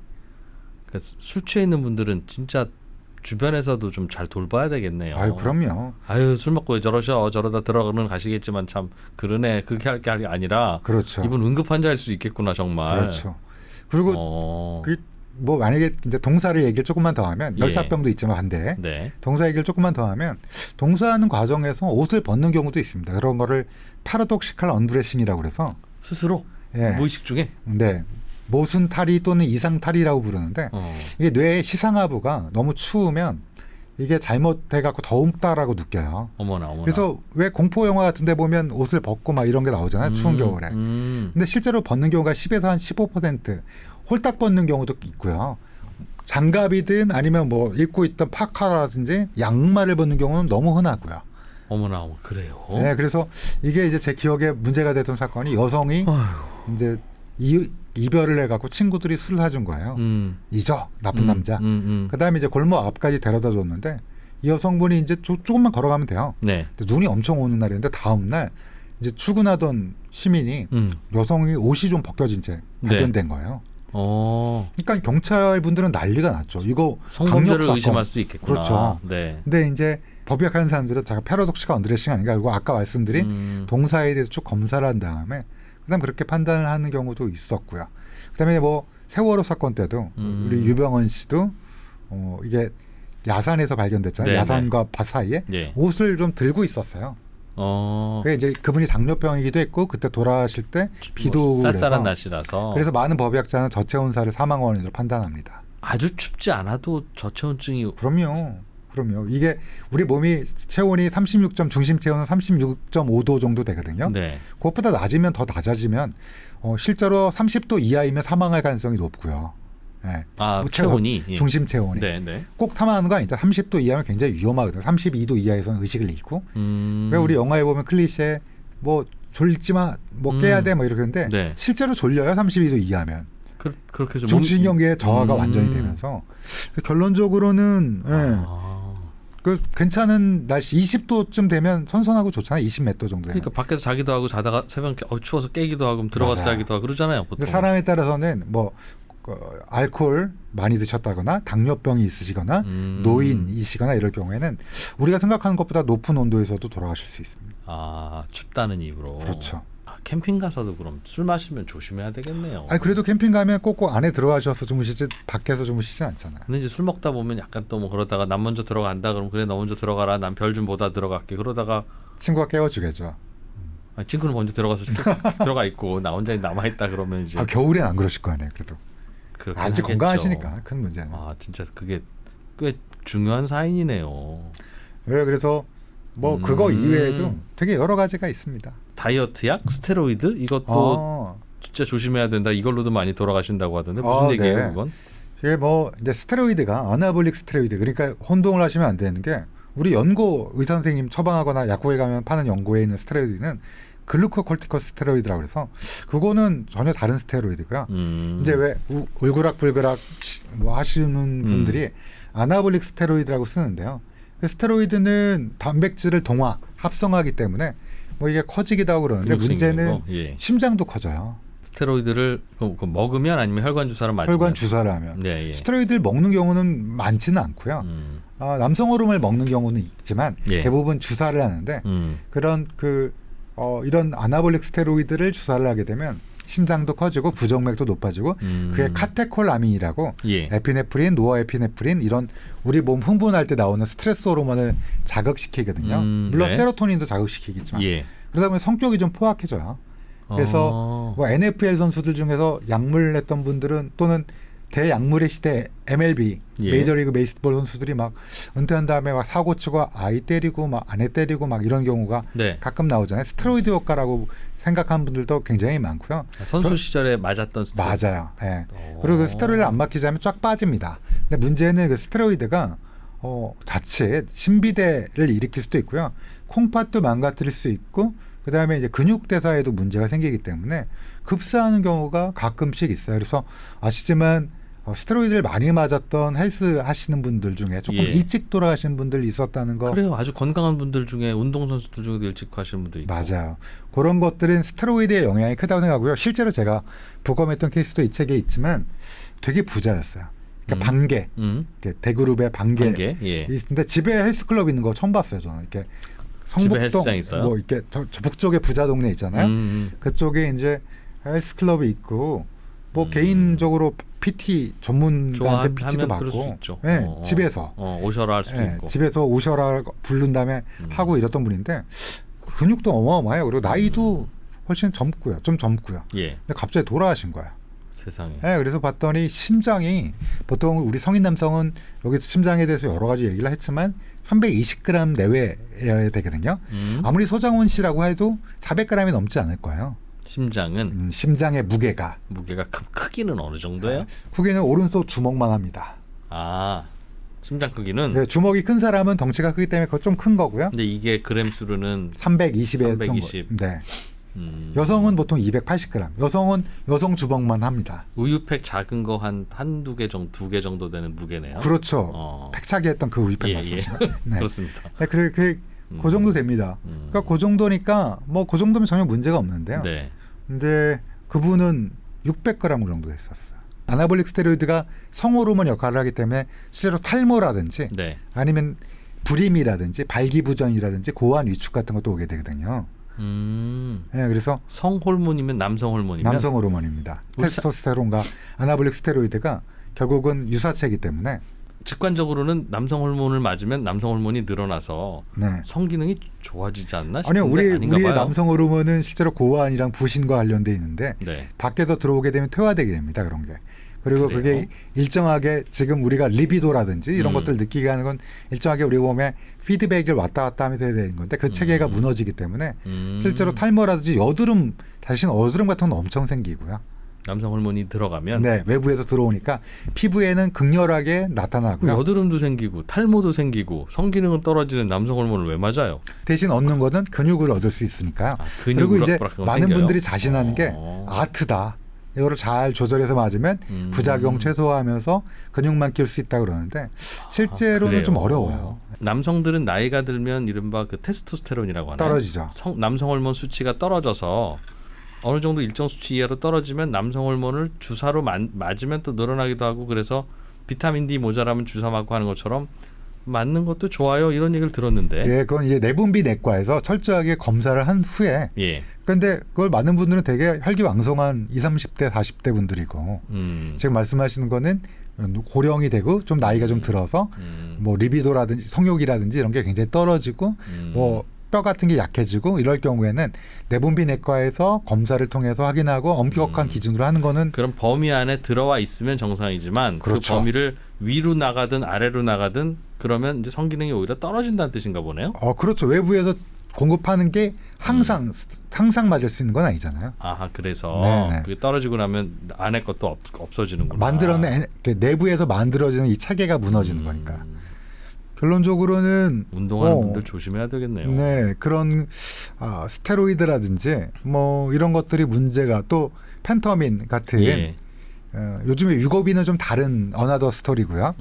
그러니까 술 취해 있는 분들은 진짜 주변에서도 좀 잘 돌봐야 되겠네요. 아유, 그럼요. 술 먹고 왜 저러다 들어가는 가시겠지만 참 그러네 그렇게 할 게 아니라. 그렇죠. 이분 응급 환자일 수 있겠구나 정말. 그렇죠. 그리고 뭐 만약에 이제 동사를 얘기를 조금만 더 하면 열사병도 있지만 반대. 동사 얘기를 조금만 더 하면 동사하는 과정에서 옷을 벗는 경우도 있습니다. 그런 거를 파라독시칼 언드레싱이라고 그래서 스스로 무의식 중에. 네. 모순 탈이 또는 이상 탈이라고 부르는데 이게 뇌의 시상하부가 너무 추우면 이게 잘못돼갖고 더웁다라고 느껴요. 어머나. 그래서 왜 공포 영화 같은데 보면 옷을 벗고 막 이런 게 나오잖아요. 추운 겨울에. 근데 실제로 벗는 경우가 10에서 한 15% 홀딱 벗는 경우도 있고요. 장갑이든 아니면 뭐 입고 있던 파카라든지 양말을 벗는 경우는 너무 흔하고요. 어머나, 그래요. 네, 그래서 이게 이제 제 기억에 문제가 됐던 사건이 여성이 이제 이별을 해갖고 친구들이 술을 사준 거예요. 잊어 나쁜 남자. 그다음에 이제 골목 앞까지 데려다 줬는데 이 여성분이 이제 조금만 걸어가면 돼요. 네. 근데 눈이 엄청 오는 날이었는데 다음 날 이제 출근하던 시민이 여성이 옷이 좀 벗겨진 채 발견된 거예요. 그러니까 경찰 분들은 난리가 났죠. 이거 성범죄를 강력 의심할 사건. 수도 있겠구나. 그렇죠. 네. 근데 이제 법역하는 사람들은 자가 패러독스가 언드레싱 아닌가. 그리고 아까 말씀드린 동사에 대해서 쭉 검사를 한 다음에 그다음 그렇게 판단을 하는 경우도 있었고요. 그다음에 뭐 세월호 사건 때도 우리 유병헌 씨도 이게 야산에서 발견됐잖아요. 네네. 야산과 밭 사이에 네. 옷을 좀 들고 있었어요. 그게 이제 그분이 당뇨병이기도 했고 그때 돌아가실 때 비도 뭐 쌀쌀한 그래서 날씨라서. 그래서 많은 법약자는 저체온사를 사망 원인으로 판단합니다. 아주 춥지 않아도 저체온증이. 그럼요. 이게 우리 몸이 체온이 36점 중심 체온은 36.5도 정도 되거든요. 네. 그것보다 낮으면 더 낮아지면 실제로 30도 이하이면 사망할 가능성이 높고요. 네. 아, 뭐 체온이. 예. 중심 체온이. 네. 꼭 사망하는 거 아니다. 30도 이하면 굉장히 위험하거든요. 32도 이하에서는 의식을 잃고. 왜 우리 영화에 보면 클리셰 뭐 졸지 마, 뭐 깨야 돼, 뭐 이렇게 하는데 네. 실제로 졸려요. 32도 이하면. 그렇게 해서 중추신경계의 저하가 완전히 되면서 결론적으로는 그 괜찮은 날씨 20도쯤 되면 선선하고 좋잖아요. 20 몇 도 정도 되면. 그러니까 밖에서 자기도 하고 자다가 새벽에 추워서 깨기도 하고 들어가서 맞아요. 자기도 하고 그러잖아요. 보통. 근데 사람에 따라서는 뭐 알코올 많이 드셨다거나 당뇨병이 있으시거나 노인이시거나 이럴 경우에는 우리가 생각하는 것보다 높은 온도에서도 돌아가실 수 있습니다. 아, 춥다는 이유로. 그렇죠. 캠핑 가서도 그럼 술 마시면 조심해야 되겠네요. 아니 그래도 캠핑 가면 꼭꼭 안에 들어가셔서 주무시지 밖에서 주무시지 않잖아요. 근데 이제 술 먹다 보면 약간 또 뭐 그러다가 난 먼저 들어간다 그러면 그래 너 먼저 들어가라 난 별 좀 보다 들어갈게 그러다가 친구가 깨워주겠죠. 친구는 먼저 들어가서 들어가 있고 나 혼자 남아 있다 그러면 이제 겨울엔 안 그러실 거 아니에요. 그래도 그렇긴 아직 하겠죠. 건강하시니까 큰 문제는. 진짜 그게 꽤 중요한 사인이네요. 네, 그래서 뭐 그거 이외에도 되게 여러 가지가 있습니다. 다이어트 약, 스테로이드 이것도 진짜 조심해야 된다. 이걸로도 많이 돌아가신다고 하던데 무슨 얘기예요, 네. 그건? 이게 뭐 이제 스테로이드가 아나볼릭 스테로이드 그러니까 혼동을 하시면 안 되는 게 우리 연고 의사 선생님 처방하거나 약국에 가면 파는 연고에 있는 스테로이드는 글루코콜티코스테로이드라고 해서 그거는 전혀 다른 스테로이드고요. 이제 왜 울그락불그락 뭐 하시는 분들이 아나볼릭 스테로이드라고 쓰는데요. 그 스테로이드는 단백질을 동화 합성하기 때문에 뭐 이게 커지기도 하고 그러는데 문제는 심장도 커져요. 스테로이드를 먹으면 아니면 혈관 주사를 맞으면? 혈관 주사를 하면. 네, 예. 스테로이드를 먹는 경우는 많지는 않고요. 남성 호르몬을 먹는 경우는 있지만 대부분 주사를 하는데 그런 이런 아나볼릭 스테로이드를 주사를 하게 되면 심장도 커지고 부정맥도 높아지고 그게 카테콜아민이라고 에피네프린, 노어에피네프린 이런 우리 몸 흥분할 때 나오는 스트레스 호르몬을 자극시키거든요. 물론 세로토닌도 자극시키겠지만 그러다 보면 성격이 좀 포악해져요. 그래서 뭐 NFL 선수들 중에서 약물 했던 분들은 또는 대약물의 시대 MLB 메이저리그 베이스볼 선수들이 막 은퇴한 다음에 막 사고 치고 아이 때리고 막 아내 때리고 막 이런 경우가 가끔 나오잖아요. 스테로이드 효과라고 생각하는 분들도 굉장히 많고요. 선수 시절에 맞았던 스테로이드. 맞아요. 네. 그리고 그 스테로이드 안 맞히자면 쫙 빠집니다. 근데 문제는 그 스테로이드가 자칫 신비대를 일으킬 수도 있고요. 콩팥도 망가뜨릴 수 있고 그다음에 이제 근육 대사에도 문제가 생기기 때문에 급사하는 경우가 가끔씩 있어요. 그래서 아시지만 스테로이드를 많이 맞았던 헬스 하시는 분들 중에 조금 일찍 돌아가신 분들 있었다는 거. 그래요. 아주 건강한 분들 중에 운동선수들 중에도 일찍 하시는 분도 있고. 맞아요. 그런 것들은 스테로이드의 영향이 크다고 생각하고요. 실제로 제가 부검했던 케이스도 이 책에 있지만 되게 부자였어요. 그러니까 반개, 대그룹의 반개. 있는데 집에 헬스클럽 있는 거 처음 봤어요. 저는 이렇게 집에 헬스장 있어요? 뭐 이렇게 저 북쪽에 부자 동네 있잖아요. 그쪽에 이제 헬스클럽이 있고 뭐 개인적으로 PT 전문가한테 PT도 받고 집에서 오셔라 할 수도 있고 집에서 오셔라 부른 다음에 하고 이랬던 분인데 근육도 어마어마해요. 그리고 나이도 훨씬 젊고요. 좀 젊고요. 근데 갑자기 돌아가신 거예요. 세상에. 네, 그래서 봤더니 심장이 보통 우리 성인 남성은 여기서 심장에 대해서 여러 가지 얘기를 했지만 320g 내외여야 되거든요. 아무리 소장훈 씨라고 해도 400g이 넘지 않을 거예요. 심장은 심장의 무게가 크기는 어느 정도예요? 크기는 오른쪽 주먹만 합니다. 아, 심장 크기는. 네, 주먹이 큰 사람은 덩치가 크기 때문에 그거 좀 큰 거고요. 근데 이게 그램 수로는 320에 320. 네. 여성은 보통 280g. 여성은 여성 주먹만 합니다. 우유팩 작은 거 한두 개 정도, 2개 정도 되는 무게네요. 그렇죠. 팩차기 했던 그 우유팩 말씀이시죠? 네. 그렇습니다. 네, 그 정도 됩니다. 그러니까 그 정도니까 뭐 그 정도면 전혀 문제가 없는데요. 네. 근데 그분은 600g 정도 했었어요. 아나볼릭 스테로이드가 성호르몬 역할을 하기 때문에 실제로 탈모라든지 네. 아니면 불임이라든지 발기부전이라든지 고환 위축 같은 것도 오게 되거든요. 네, 그래서 성호르몬이면 남성 호르몬이면 남성 호르몬입니다. 테스토스테론과 아나볼릭 스테로이드가 결국은 유사체이기 때문에 직관적으로는 남성 호르몬을 맞으면 남성 호르몬이 늘어나서 네. 성기능이 좋아지지 않나 싶은데 아니요, 아닌가 우리의 봐요. 남성 호르몬은 실제로 고환이랑 부신과 관련돼 있는데 네. 밖에서 들어오게 되면 퇴화되게 됩니다. 그런 게. 그리고 그래요? 그게 일정하게 지금 우리가 리비도라든지 이런 것들 느끼게 하는 건 일정하게 우리 몸에 피드백을 왔다 갔다 하면서 해야 되는 건데 그 체계가 무너지기 때문에 실제로 탈모라든지 여드름, 다시는 어드름 같은 건 엄청 생기고요. 남성 호르몬이 들어가면 네, 외부에서 들어오니까 피부에는 극렬하게 나타나고요. 여드름도 생기고 탈모도 생기고 성기능은 떨어지는 남성 호르몬을 왜 맞아요? 대신 얻는 거는 근육을 얻을 수 있으니까요. 근육 그리고 이제 우락부락한 건 많은 생겨요? 분들이 자신하는 게 아트다. 이거를 잘 조절해서 맞으면 부작용 최소화하면서 근육만 키울 수 있다 그러는데 실제로는 그래요? 좀 어려워요. 남성들은 나이가 들면 이른바 그 테스토스테론이라고 하나요? 떨어지죠. 남성 호르몬 수치가 떨어져서 어느 정도 일정 수치 이하로 떨어지면 남성 호르몬을 주사로 맞으면 또 늘어나기도 하고 그래서 비타민 D 모자라면 주사 맞고 하는 것처럼 맞는 것도 좋아요 이런 얘기를 들었는데. 예, 그건 이제 내분비 내과에서 철저하게 검사를 한 후에. 예. 그런데 그걸 맞는 분들은 되게 혈기왕성한 20, 30대, 40대 분들이고 지금 말씀하시는 거는 고령이 되고 좀 나이가 좀 들어서 뭐 리비도라든지 성욕이라든지 이런 게 굉장히 떨어지고 뭐 뼈 같은 게 약해지고 이럴 경우에는 내분비 내과에서 검사를 통해서 확인하고 엄격한 기준으로 하는 거는 그럼 범위 안에 들어와 있으면 정상이지만 그렇죠. 그 범위를 위로 나가든 아래로 나가든 그러면 이제 성기능이 오히려 떨어진다는 뜻인가 보네요. 그렇죠. 외부에서 공급하는 게 항상 맞을 수 있는 건 아니잖아요. 아하, 그래서 네네. 그게 떨어지고 나면 안에 것도 없어지는구나. 내부에서 만들어지는 이 체계가 무너지는 거니까. 결론적으로는 운동하는 분들 조심해야 되겠네요. 네, 그런 스테로이드라든지 뭐 이런 것들이 문제가 또 펜터민 같은 예. 요즘에 유고비는 좀 다른 어나더 스토리고요.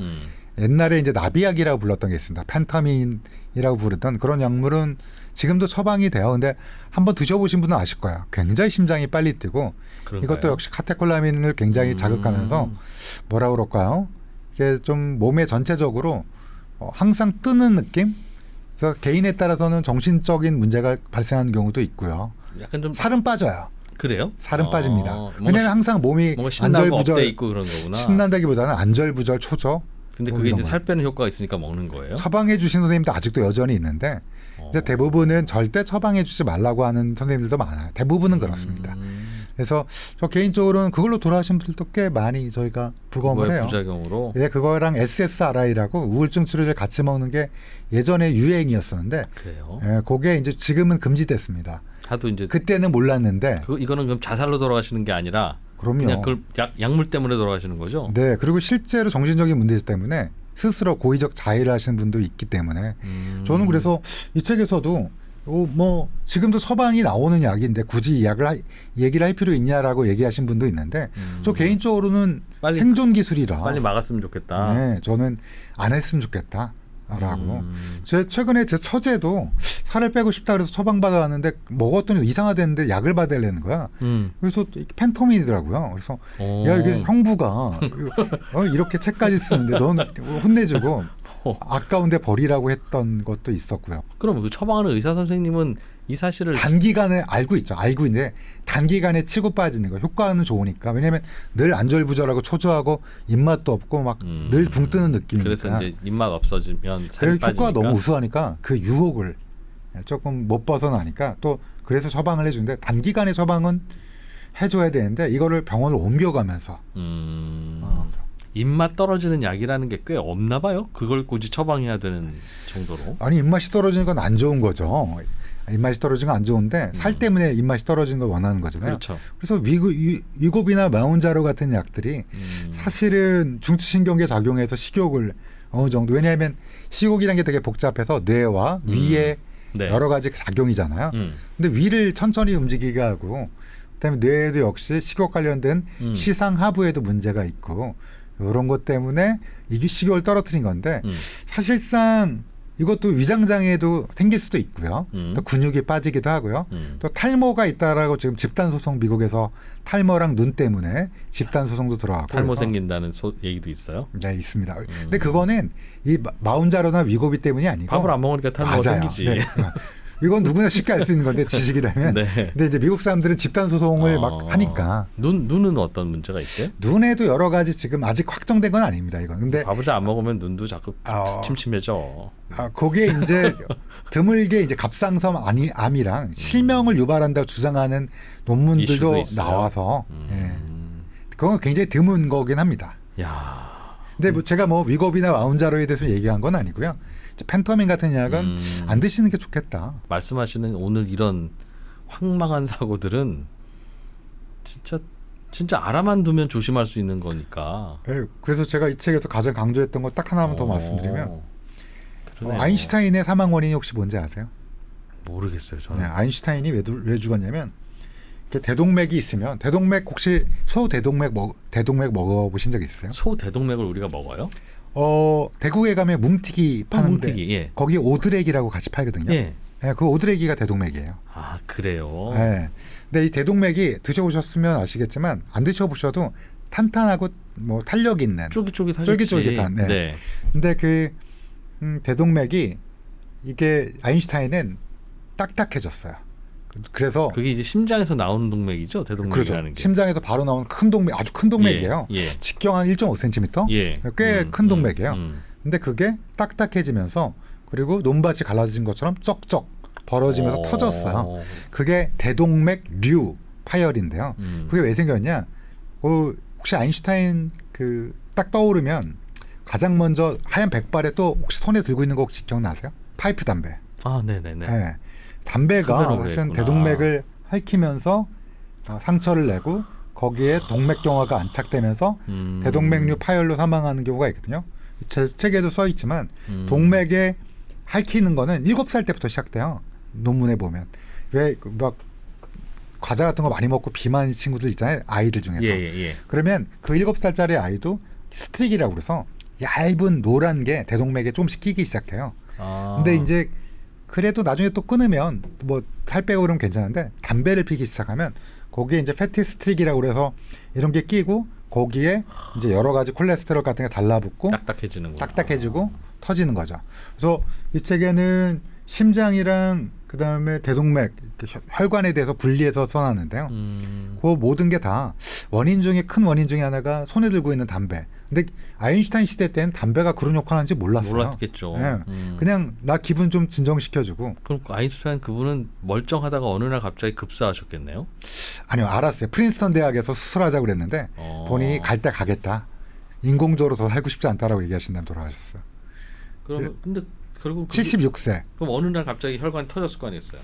옛날에 이제 나비약이라고 불렀던 게 있습니다. 펜터민이라고 부르던 그런 약물은 지금도 처방이 돼요. 근데 한번 드셔보신 분은 아실 거예요. 굉장히 심장이 빨리 뛰고 그런가요? 이것도 역시 카테콜라민을 굉장히 자극하면서 뭐라 그럴까요? 이게 좀 몸에 전체적으로 항상 뜨는 느낌? 그래서 개인에 따라서는 정신적인 문제가 발생하는 경우도 있고요. 약간 좀 살은 빠져요. 그래요? 살은 빠집니다. 왜냐하면 항상 몸이 뭔가 신나고 안절부절 업돼 있고 그런 거구나. 신난다기보다는 안절부절 초조. 근데 뭐 그게 이런 이제 거. 살 빼는 효과가 있으니까 먹는 거예요? 처방해 주신 선생님도 아직도 여전히 있는데 이제 대부분은 절대 처방해 주지 말라고 하는 선생님들도 많아요. 대부분은 그렇습니다. 그래서 저 개인적으로는 그걸로 돌아가신 분들도 꽤 많이 저희가 부검을 해요. 부작용으로. 예, 그거랑 SSRI라고 우울증 치료제를 같이 먹는 게 예전에 유행이었었는데 그래요. 예, 그게 이제 지금은 금지됐습니다. 하도 이제 그때는 몰랐는데 이거는 그럼 자살로 돌아가시는 게 아니라 그럼요. 그냥 그걸 약물 때문에 돌아가시는 거죠? 네, 그리고 실제로 정신적인 문제 때문에 스스로 고의적 자해를 하시는 분도 있기 때문에 저는 그래서 이 책에서도 뭐 지금도 처방이 나오는 약인데 굳이 이 약을 얘기를 할 필요 있냐라고 얘기하신 분도 있는데 저 개인적으로는 생존 기술이라 빨리 막았으면 좋겠다. 네, 저는 안 했으면 좋겠다라고. 최근에 제 처제도 살을 빼고 싶다 그래서 처방 받아왔는데 먹었더니 이상하다는데 약을 받으려는 거야. 그래서 펜토민이더라고요. 그래서 야 이게 형부가 이렇게 책까지 쓰는데 넌 혼내주고 아까운데 버리라고 했던 것도 있었고요. 그럼 그 처방하는 의사 선생님은 이 사실을 단기간에 알고 있죠. 알고 있는데 단기간에 치고 빠지는 거 효과는 좋으니까. 왜냐하면 늘 안절부절하고 초조하고 입맛도 없고 막 늘 붕 뜨는 느낌이니까. 그래서 이제 입맛 없어지면 살이 빠지니까. 효과가 너무 우수하니까 그 유혹을 조금 못 벗어나니까 또 그래서 처방을 해주는데 단기간의 처방은 해줘야 되는데 이거를 병원을 옮겨가면서 입맛 떨어지는 약이라는 게 꽤 없나 봐요. 그걸 굳이 처방해야 되는 정도로. 아니 입맛이 떨어지는 건 안 좋은 거죠. 입맛이 떨어지는 건 안 좋은데 살 때문에 입맛이 떨어지는 걸 원하는 거잖아요. 그렇죠. 그래서 위고비나 마운자로 같은 약들이 사실은 중추신경계 작용해서 식욕을 어느 정도, 왜냐하면 식욕이라는 게 되게 복잡해서 뇌와 위에 네. 여러 가지 작용이잖아요. 근데 위를 천천히 움직이게 하고 그다음에 뇌에도 역시 식욕 관련된 시상하부에도 문제가 있고 이런 것 때문에 이게 식욕을 떨어뜨린 건데 사실상 이것도 위장장애도 생길 수도 있고요. 또 근육이 빠지기도 하고요. 또 탈모가 있다라고 지금 집단 소송 미국에서 탈모랑 눈 때문에 집단 소송도 들어가고 탈모 그래서 생긴다는 얘기도 있어요. 네, 있습니다. 근데 그거는 이 마운자로나 위고비 때문이 아니고 밥을 안 먹으니까 탈모가 맞아요. 생기지. 네. 이건 누구나 쉽게 알 수 있는 건데 지식이라면. 네. 근데 이제 미국 사람들은 집단 소송을 막 하니까 눈은 어떤 문제가 있어요? 눈에도 여러 가지 지금 아직 확정된 건 아닙니다. 이건. 근데 밥을 잘 안 먹으면 눈도 자꾸 침침해져. 그게 이제 드물게 이제 갑상선 암이랑 실명을 유발한다고 주장하는 논문들도 이슈도 있어요? 나와서 예. 그건 굉장히 드문 거긴 합니다. 야. 근데 뭐 제가 뭐 위고비나 마운자로에 대해서 얘기한 건 아니고요. 펜터민 같은 약은 안 드시는 게 좋겠다. 말씀하시는 오늘 이런 황망한 사고들은 진짜 알아만 두면 조심할 수 있는 거니까. 네, 그래서 제가 이 책에서 가장 강조했던 거 딱 하나만 더 말씀드리면 아인슈타인의 사망 원인이 혹시 뭔지 아세요? 모르겠어요. 저는. 네, 아인슈타인이 왜 죽었냐면 대동맥이 있으면 대동맥 혹시 소대동맥 먹어보신 적 있으세요? 소대동맥을 우리가 먹어요? 대구에 가면 뭉티기 파는데 뭉티기, 예. 거기 오드레기라고 같이 팔거든요. 예. 네, 그 오드레기가 대동맥이에요. 아 그래요. 네. 근데 이 대동맥이 드셔보셨으면 아시겠지만 안 드셔보셔도 탄탄하고 뭐 탄력 있는 쫄깃쫄깃한. 네. 네. 근데 그 대동맥이 이게 아인슈타인은 딱딱해졌어요. 그래서 그게 이제 심장에서 나오는 동맥이죠, 대동맥이라는 그렇죠. 게. 심장에서 바로 나오는 큰 동맥, 아주 큰 동맥이에요. 예. 직경 한 1.5cm, 예. 꽤 큰 동맥이에요. 근데 그게 딱딱해지면서 그리고 논밭이 갈라진 것처럼 쩍쩍 벌어지면서 터졌어요. 그게 대동맥류 파열인데요. 그게 왜 생겼냐? 혹시 아인슈타인 그 딱 떠오르면 가장 먼저 하얀 백발에 또 혹시 손에 들고 있는 거 혹시 기억나세요? 파이프 담배. 아, 네네네. 네. 담배가 사실은 대동맥을 핥히면서 상처를 내고 거기에 동맥경화가 안착되면서 대동맥류 파열로 사망하는 경우가 있거든요. 제 책에도 써 있지만 동맥에 핥히는 거는 7살 때부터 시작돼요. 논문에 보면. 왜 막 과자 같은 거 많이 먹고 비만인 친구들 있잖아요. 아이들 중에서. 예. 그러면 그 7살짜리 아이도 스트릭이라고 그래서 얇은 노란 게 대동맥에 좀씩 끼기 시작해요. 근데 이제 그래도 나중에 또 끊으면 뭐 살 빼고 그러면 괜찮은데 담배를 피기 시작하면 거기에 이제 패티 스트릭이라고 그래서 이런 게 끼고 거기에 이제 여러 가지 콜레스테롤 같은 게 달라붙고 딱딱해지고 터지는 거죠. 그래서 이 책에는 심장이랑 그다음에 대동맥 혈관에 대해서 분리해서 써놨는데요. 그 모든 게 다 원인 중에 큰 원인 중에 하나가 손에 들고 있는 담배. 근데 아인슈타인 시대 때는 담배가 그런 역할을 하는지 몰랐어요. 몰랐겠죠. 네. 그냥 나 기분 좀 진정시켜주고. 그럼 아인슈타인 그분은 멀쩡하다가 어느 날 갑자기 급사하셨겠네요? 아니요, 알았어요. 프린스턴 대학에서 수술하자고 그랬는데 본인이 갈 때 가겠다. 인공적으로 더 살고 싶지 않다라고 얘기하신 다음에 돌아가셨어요. 그럼 근데 결국 76세. 그럼 어느 날 갑자기 혈관이 터졌을 거 아니겠어요?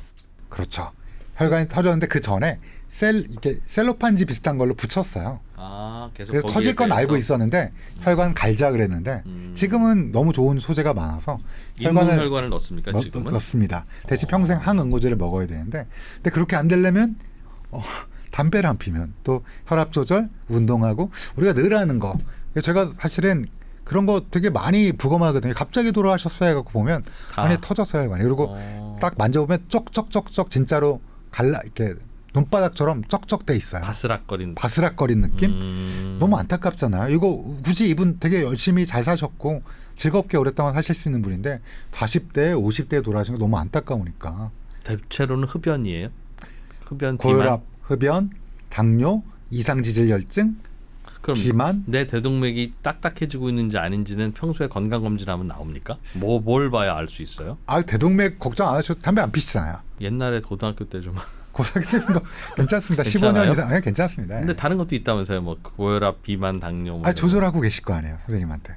그렇죠. 혈관이 터졌는데 그 전에 이렇게 셀로판지 비슷한 걸로 붙였어요. 계속 그래서 터질 건 알고 있었는데 혈관 갈자 그랬는데 지금은 너무 좋은 소재가 많아서 혈관을 넣습니까? 지금은? 넣습니다. 대신 평생 항응고제를 먹어야 되는데 근데 그렇게 안 되려면 담배를 안 피면 또 혈압 조절, 운동하고 우리가 늘 하는 거. 제가 사실은 그런 거 되게 많이 부검하거든요. 갑자기 돌아가셨어요 해갖고 보면 안에 터졌어요. 그리고 딱 만져보면 쪽쪽쪽쪽 진짜로 이렇게 눈바닥처럼 쩍쩍 돼 있어요. 바스락거린 느낌? 너무 안타깝잖아요. 이거 굳이 이분 되게 열심히 잘 사셨고 즐겁게 오랫동안 사실 수 있는 분인데 40대, 50대에 돌아가신 거 너무 안타까우니까. 대체로는 흡연이에요? 고혈압, 흡연, 당뇨, 이상지질혈증, 그럼 비만? 내 대동맥이 딱딱해지고 있는지 아닌지는 평소에 건강검진하면 나옵니까? 뭘 봐야 알 수 있어요? 대동맥 걱정 안 하셔도 담배 안 피시잖아요. 옛날에 고등학교 때 좀 고사하게 되는 거 괜찮습니다. 괜찮아요? 15년 이상 네, 괜찮습니다. 근데 다른 것도 있다면서요? 뭐 고혈압, 비만, 당뇨. 뭐 조절하고 계실 거 아니에요, 선생님한테.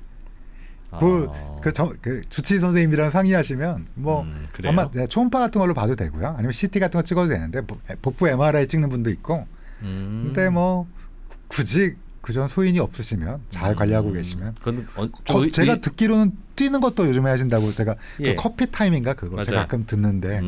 아, 그 주치의 선생님이랑 상의하시면 뭐 그래요? 아마 초음파 같은 걸로 봐도 되고요. 아니면 CT 같은 거 찍어도 되는데 복부 MRI 찍는 분도 있고. 근데 뭐 굳이 그전 소인이 없으시면 잘 관리하고 계시면. 그건 제가 듣기로는 뛰는 것도 요즘에 하신다고 제가 예. 그 커피 타임인가 그거 제가 맞아요. 가끔 듣는데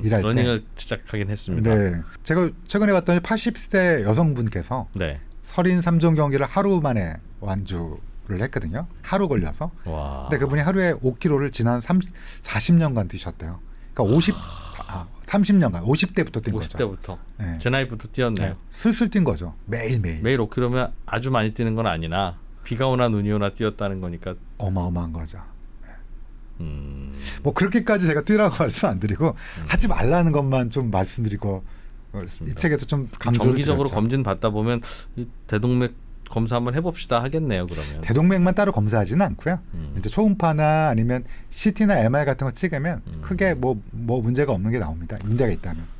일할 때. 러닝을 시작하긴 했습니다. 네, 제가 최근에 봤더니 80세 여성분께서 네. 서린 3종 경기를 하루 만에 완주를 했거든요. 하루 걸려서. 와. 근데 그분이 하루에 5km를 지난 40년간 뛰셨대요. 그러니까 30년간 50대부터 뛴 거죠. 50대부터 네. 제 나이부터 뛰었네요. 네. 슬슬 뛴 거죠. 매일매일. 매일 5km면 아주 많이 뛰는 건 아니나 비가 오나 눈이 오나 뛰었다는 거니까. 어마어마한 거죠. 음, 뭐 그렇게까지 제가 뛰라고 말씀 안 드리고 하지 말라는 것만 좀 말씀드리고 이 책에서 좀 강조를 정기적으로 드렸죠. 검진 받다 보면 이 대동맥 검사 한번 해봅시다 하겠네요. 그러면. 대동맥만 따로 검사하지는 않고요. 이제 초음파나 아니면 CT나 MR 같은 거 찍으면 크게 뭐 문제가 없는 게 나옵니다. 문제가 있다면.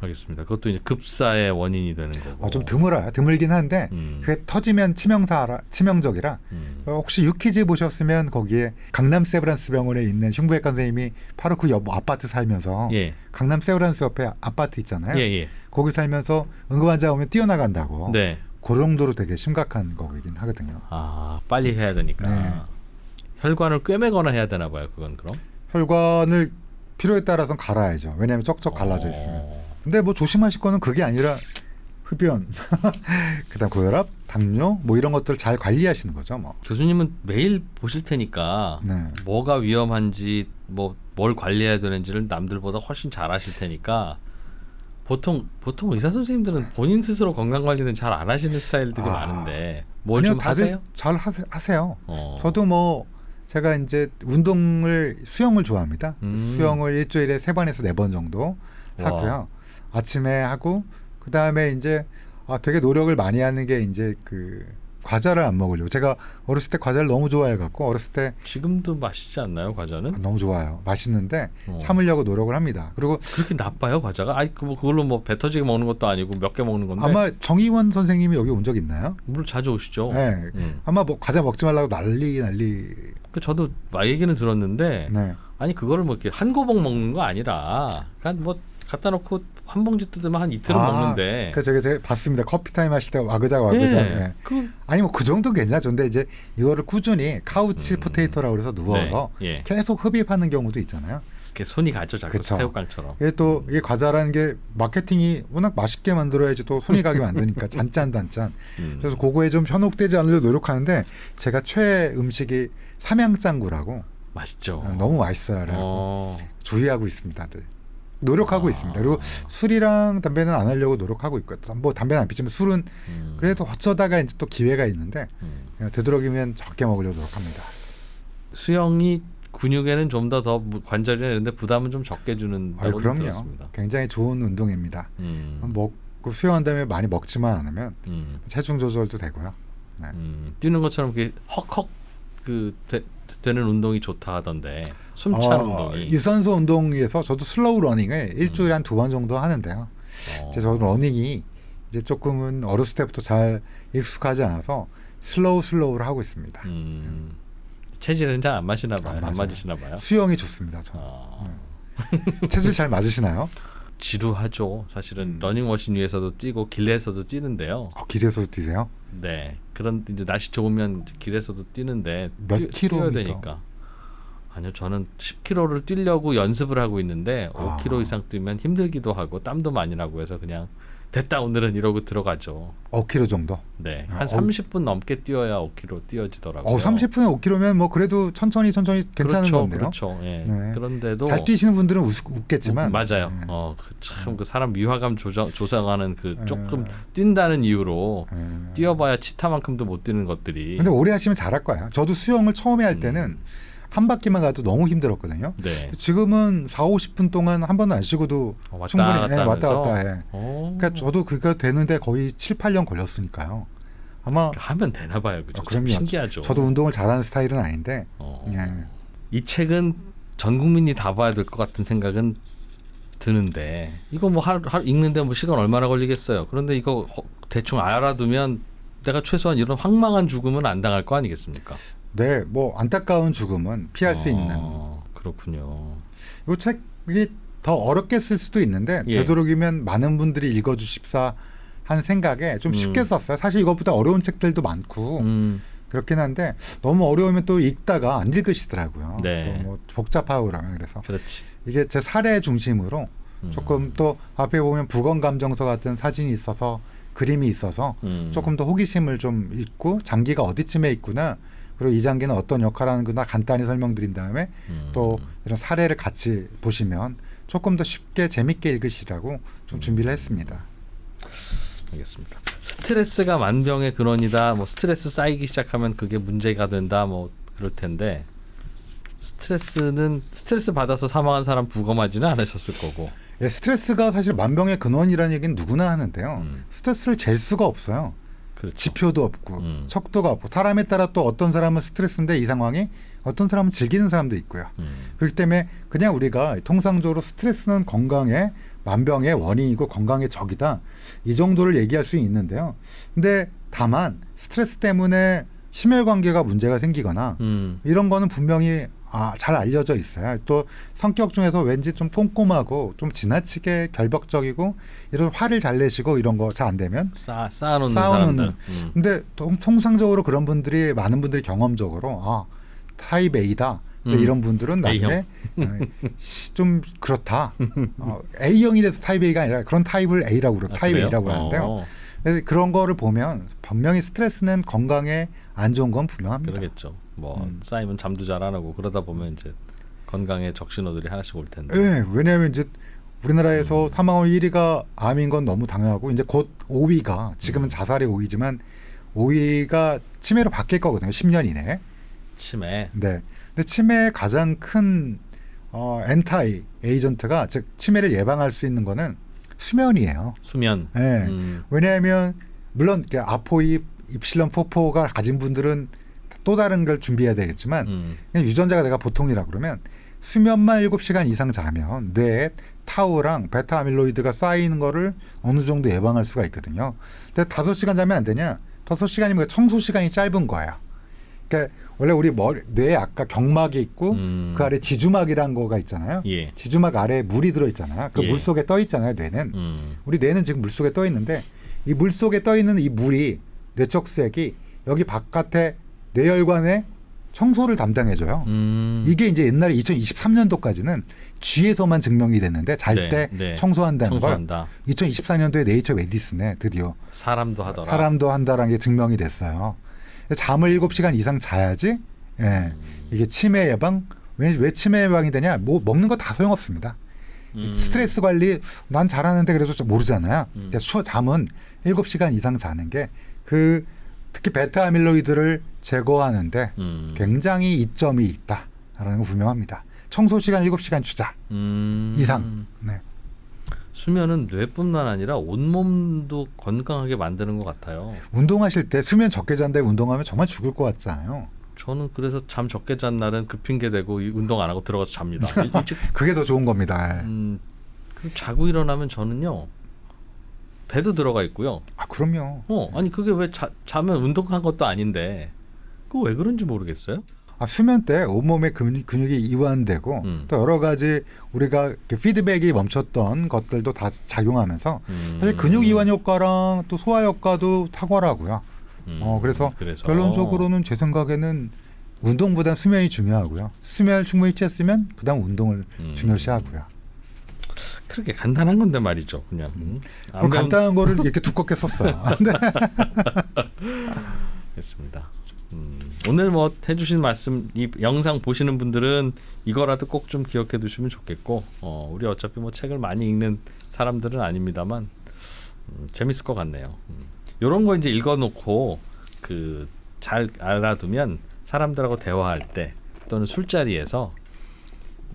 알겠습니다. 그것도 이제 급사의 원인이 되는 거고. 좀 드물어요. 드물긴 한데 그게 터지면 치명적이라 혹시 유퀴즈 보셨으면 거기에 강남 세브란스 병원에 있는 흉부외과 선생님이 바로 그 옆 아파트 살면서 예. 강남 세브란스 옆에 아파트 있잖아요. 예. 거기 살면서 응급환자 오면 뛰어나간다고. 네. 그 정도로 되게 심각한 거긴 하거든요. 아, 빨리 해야 되니까. 네. 혈관을 꿰매거나 해야 되나 봐요. 그건 그럼. 혈관을 필요에 따라서는 갈아야죠. 왜냐하면 쩍쩍 갈라져 있으면. 근데 뭐 조심하실 거는 그게 아니라 흡연, 그다음 고혈압, 당뇨 뭐 이런 것들 잘 관리하시는 거죠. 뭐. 교수님은 매일 보실 테니까 네. 뭐가 위험한지 뭐 뭘 관리해야 되는지를 남들보다 훨씬 잘 아실 테니까 보통 의사 선생님들은 본인 스스로 건강 관리는 잘 안 하시는 스타일들이 많은데 뭘 아니요, 좀 다들 하세요? 잘 하세요. 어. 저도 뭐 제가 이제 수영을 좋아합니다. 수영을 일주일에 3번에서 4번 정도 와. 하고요. 아침에 하고 그 다음에 이제 되게 노력을 많이 하는 게 이제 그 과자를 안 먹으려고. 제가 어렸을 때 과자를 너무 좋아해갖고 어렸을 때 지금도 맛있지 않나요, 과자는? 너무 좋아요. 맛있는데 참으려고 노력을 합니다. 그리고 그렇게 나빠요, 과자가? 아이 그걸로 뭐 배 터지게 먹는 것도 아니고 몇 개 먹는 건데. 아마 정의원 선생님이 여기 온 적 있나요? 물론 자주 오시죠. 네. 아마 뭐 과자 먹지 말라고 난리. 그 저도 얘기는 들었는데 네. 아니 그거를 뭐 이렇게 한 고봉 먹는 거 아니라 그냥 뭐 갖다 놓고 한 봉지 뜯으면 한 이틀은 먹는데. 그 제가 봤습니다. 커피 타임 하실 때 와그작. 예. 네. 아니 뭐 그 정도 괜찮죠. 근데 이제 이거를 꾸준히 카우치 포테이토라고 그래서 누워서 네. 예. 계속 흡입하는 경우도 있잖아요. 이렇게 손이 가죠, 자꾸 그쵸. 새우깡처럼. 이게 또 이게 과자라는 게 마케팅이 워낙 맛있게 만들어야지 또 손이 가게 만드니까 단짠. 그래서 그거에 좀 현혹되지 않으려고 노력하는데 제가 최애 음식이 삼양짱구라고 맛있죠. 너무 맛있어요. 주의하고 있습니다, 늘. 노력하고 있습니다. 그리고 술이랑 담배는 안 하려고 노력하고 있고, 뭐 담배는 안 피지만 술은 그래도 어쩌다가 이제 또 기회가 있는데 되도록이면 적게 먹으려고 노력합니다. 수영이 근육에는 좀 더 관절이나 이런데 부담은 좀 적게 주는다고 그럼요. 들었습니다. 굉장히 좋은 운동입니다. 먹고 수영한 다음에 많이 먹지만 않으면 체중 조절도 되고요. 네. 뛰는 것처럼 이렇게 헉헉 되는 운동이 좋다 하던데 숨찬 운동이. 유산소 운동에서 저도 슬로우 러닝을 일주일에 한 2번 정도 하는데요. 이제 저도 러닝이 이제 조금은 어렸을 때부터 잘 익숙하지 않아서 슬로우를 하고 있습니다. 체질은 잘 안 맞으시나 봐요. 안 맞으시나 봐요. 수영이 좋습니다. 체질 잘 맞으시나요? 지루하죠. 사실은 러닝머신 위에서도 뛰고 길에서도 뛰는데요. 길에서도 뛰세요? 네. 그런 이제 날씨 좋으면 길에서도 뛰는데 몇 킬로미터? 뛰어야 되니까. 아니요, 저는 10km를 뛰려고 연습을 하고 있는데 5km 이상 뛰면 힘들기도 하고 땀도 많이 나고 해서 그냥 됐다 오늘은 이러고 들어가죠. 5km 정도? 네. 한 30분 넘게 뛰어야 5km 뛰어지더라고요. 30분에 5km면 뭐 그래도 천천히 괜찮은 건데요. 그렇죠. 예. 네. 그런데도 잘 뛰시는 분들은 웃겠지만 맞아요. 참 그 사람 위화감 조성하는 그 조금 뛴다는 이유로 뛰어봐야 치타만큼도 못 뛰는 것들이. 근데 오래 하시면 잘할 거예요. 저도 수영을 처음에 할 때는 한 바퀴만 가도 너무 힘들었거든요. 네. 지금은 4-50분 동안 한 번도 안 쉬고도 충분히 왔다 갔다 해. 그러니까 저도 그거 되는데 거의 7-8년 걸렸으니까요. 아마 하면 되나 봐요. 그죠? 그럼요. 신기하죠. 저도 운동을 잘하는 스타일은 아닌데. 이 책은 전 국민이 다 봐야 될 것 같은 생각은 드는데 이거 뭐 하루 읽는데 뭐 시간 얼마나 걸리겠어요. 그런데 이거 대충 알아두면 내가 최소한 이런 황망한 죽음은 안 당할 거 아니겠습니까? 네, 뭐 안타까운 죽음은 피할 수 있는. 그렇군요. 이 책이 더 어렵게 쓸 수도 있는데 예. 되도록이면 많은 분들이 읽어주십사 하는 생각에 좀 쉽게 썼어요. 사실 이것보다 어려운 책들도 많고 그렇긴 한데 너무 어려우면 또 읽다가 안 읽으시더라고요. 네. 또 뭐 복잡하고 그러면 그래서 그렇지. 이게 제 사례 중심으로 조금 또 앞에 보면 부검감정서 같은 사진이 있어서 그림이 있어서 조금 더 호기심을 좀 읽고 장기가 어디쯤에 있구나. 그리고 이 장기는 어떤 역할을 하는구나 간단히 설명드린 다음에 또 이런 사례를 같이 보시면 조금 더 쉽게 재밌게 읽으시라고 좀 준비를 했습니다. 알겠습니다. 스트레스가 만병의 근원이다. 뭐 스트레스 쌓이기 시작하면 그게 문제가 된다. 뭐 그럴 텐데 스트레스 받아서 사망한 사람 부검하지는 않으셨을 거고. 예, 스트레스가 사실 만병의 근원이라는 얘기는 누구나 하는데요. 스트레스를 잴 수가 없어요. 그렇죠. 지표도 없고 척도가 없고 사람에 따라 또 어떤 사람은 스트레스인데 이 상황이 어떤 사람은 즐기는 사람도 있고요. 그렇기 때문에 그냥 우리가 통상적으로 스트레스는 건강의 만병의 원인이고 건강의 적이다. 이 정도를 얘기할 수 있는데요. 근데 다만 스트레스 때문에 심혈관계가 문제가 생기거나 이런 거는 분명히 잘 알려져 있어요. 또 성격 중에서 왠지 좀 꼼꼼하고 좀 지나치게 결벽적이고 이런 화를 잘 내시고 이런 거 잘 안 되면 쌓아놓는 싸우는 사람들. 근데 통상적으로 그런 분들이 많은 분들이 경험적으로 타입 A다. 이런 분들은 나중에 좀 그렇다. A형이라서 타입 A가 아니라 그런 타입을 A라고 그래요. 타입 그래요? A라고 하는데요. 그래서 그런 거를 보면 분명히 스트레스는 건강에 안 좋은 건 분명합니다. 그러겠죠. 뭐 쌓이면 잠도 잘 안 하고 그러다 보면 이제 건강에 적신호들이 하나씩 올 텐데. 네, 왜냐하면 이제 우리나라에서 사망률 1위가 암인 건 너무 당연하고 이제 곧 5위가 지금은 자살이 5위지만 5위가 치매로 바뀔 거거든요. 10년 이내에. 치매. 네. 근데 치매의 가장 큰 엔타이 에이전트가 즉 치매를 예방할 수 있는 거는 수면이에요. 수면. 네. 왜냐하면 물론 아포입, 입실론 포포가 가진 분들은 또 다른 걸 준비해야 되겠지만 그냥 유전자가 내가 보통이라 그러면 수면만 7시간 이상 자면 뇌에 타우랑 베타 아밀로이드가 쌓이는 거를 어느 정도 예방할 수가 있거든요. 근데 5시간 자면 안 되냐? 5시간이면 청소 시간이 짧은 거예요. 그러니까 원래 우리 뇌에 아까 경막이 있고 그 아래 지주막이라는 거가 있잖아요. 예. 지주막 아래에 물이 들어있잖아요. 그 물 속에 떠 있잖아요. 뇌는. 우리 뇌는 지금 물 속에 떠 있는데 이 물 속에 떠 있는 이 물이 뇌척수액이 여기 바깥에 뇌혈관에 청소를 담당해줘요. 이게 이제 옛날에 2023년도까지는 쥐에서만 증명이 됐는데 잘 때 청소한다는 걸 2024년도에 네이처 메디슨에 드디어 사람도 하더라. 사람도 한다라는 게 증명이 됐어요. 잠을 7시간 이상 자야지 이게 치매 예방. 왜 치매 예방이 되냐? 뭐 먹는 거 다 소용없습니다. 스트레스 관리 난 잘하는데 그래서 좀 모르잖아요. 그러니까 잠은 7시간 이상 자는 게 특히 베타 아밀로이드를 제거하는데 굉장히 이점이 있다라는 거 분명합니다. 청소 시간 7시간 주자 이상. 네. 수면은 뇌뿐만 아니라 온몸도 건강하게 만드는 것 같아요. 운동하실 때 수면 적게 잔데 운동하면 정말 죽을 것 같잖아요. 저는 그래서 잠 적게 잔 날은 그 핑계 대고 운동 안 하고 들어가서 잡니다. 그게 더 좋은 겁니다. 그럼 자고 일어나면 저는요. 배도 들어가 있고요. 그럼요. 아니 그게 왜 자면 운동한 것도 아닌데 그거 왜 그런지 모르겠어요. 수면 때 온몸의 근육이 이완되고 또 여러 가지 우리가 피드백이 멈췄던 것들도 다 작용하면서 사실 근육 이완 효과랑 또 소화 효과도 탁월하고요. 그래서 결론적으로는 제 생각에는 운동보다 수면이 중요하고요. 수면을 충분히 취했으면 그다음 운동을 중요시하고요. 그렇게 간단한 건데 말이죠. 그냥 간단한 거를 이렇게 두껍게 썼어요. 그렇습니다. 오늘 뭐 해주신 말씀 이 영상 보시는 분들은 이거라도 꼭 좀 기억해 두시면 좋겠고 우리 어차피 뭐 책을 많이 읽는 사람들은 아닙니다만 재밌을 것 같네요. 이런 거 이제 읽어놓고 잘 알아두면 사람들하고 대화할 때 또는 술자리에서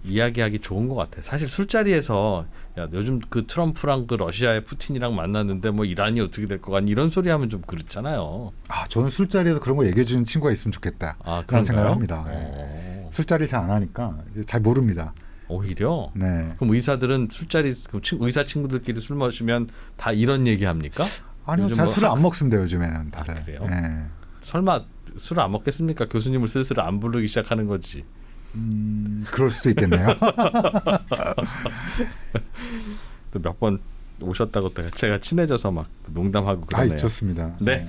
이야기하기 좋은 것 같아요. 사실 술자리에서 야, 요즘 트럼프랑 러시아의 푸틴이랑 만났는데 뭐 이란이 어떻게 될 것 같니 이런 소리 하면 좀 그렇잖아요. 저는 술자리에서 그런 거 얘기해 주는 친구가 있으면 좋겠다. 그런 생각을 합니다. 술자리를 잘 안 하니까 잘 모릅니다. 오히려. 네. 그럼 의사들은 술자리 의사 친구들끼리 술 마시면 다 이런 얘기 합니까? 아니요, 요즘 잘 뭐 술을 안 먹습니다 요즘에는. 다들. 그래요? 네. 설마 술을 안 먹겠습니까? 교수님을 슬슬 안 부르기 시작하는 거지. 그럴 수도 있겠네요. 또 몇 번 오셨다고 제가 친해져서 막 농담하고 그러네요. 좋습니다. 네.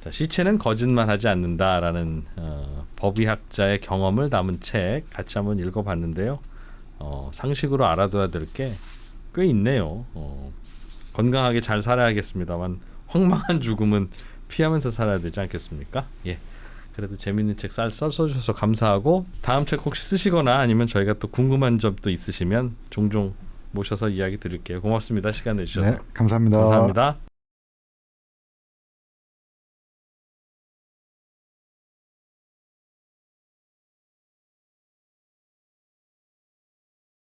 자, 시체는 거짓말하지 않는다라는 법의학자의 경험을 담은 책 같이 한번 읽어봤는데요. 상식으로 알아둬야 될 게 꽤 있네요. 건강하게 잘 살아야겠습니다만 황망한 죽음은 피하면서 살아야 되지 않겠습니까? 예. 그래도 재밌는 책 써주셔서 감사하고 다음 책 혹시 쓰시거나 아니면 저희가 또 궁금한 점도 있으시면 종종 모셔서 이야기 드릴게요. 고맙습니다. 시간 내주셔서. 네, 감사합니다. 감사합니다.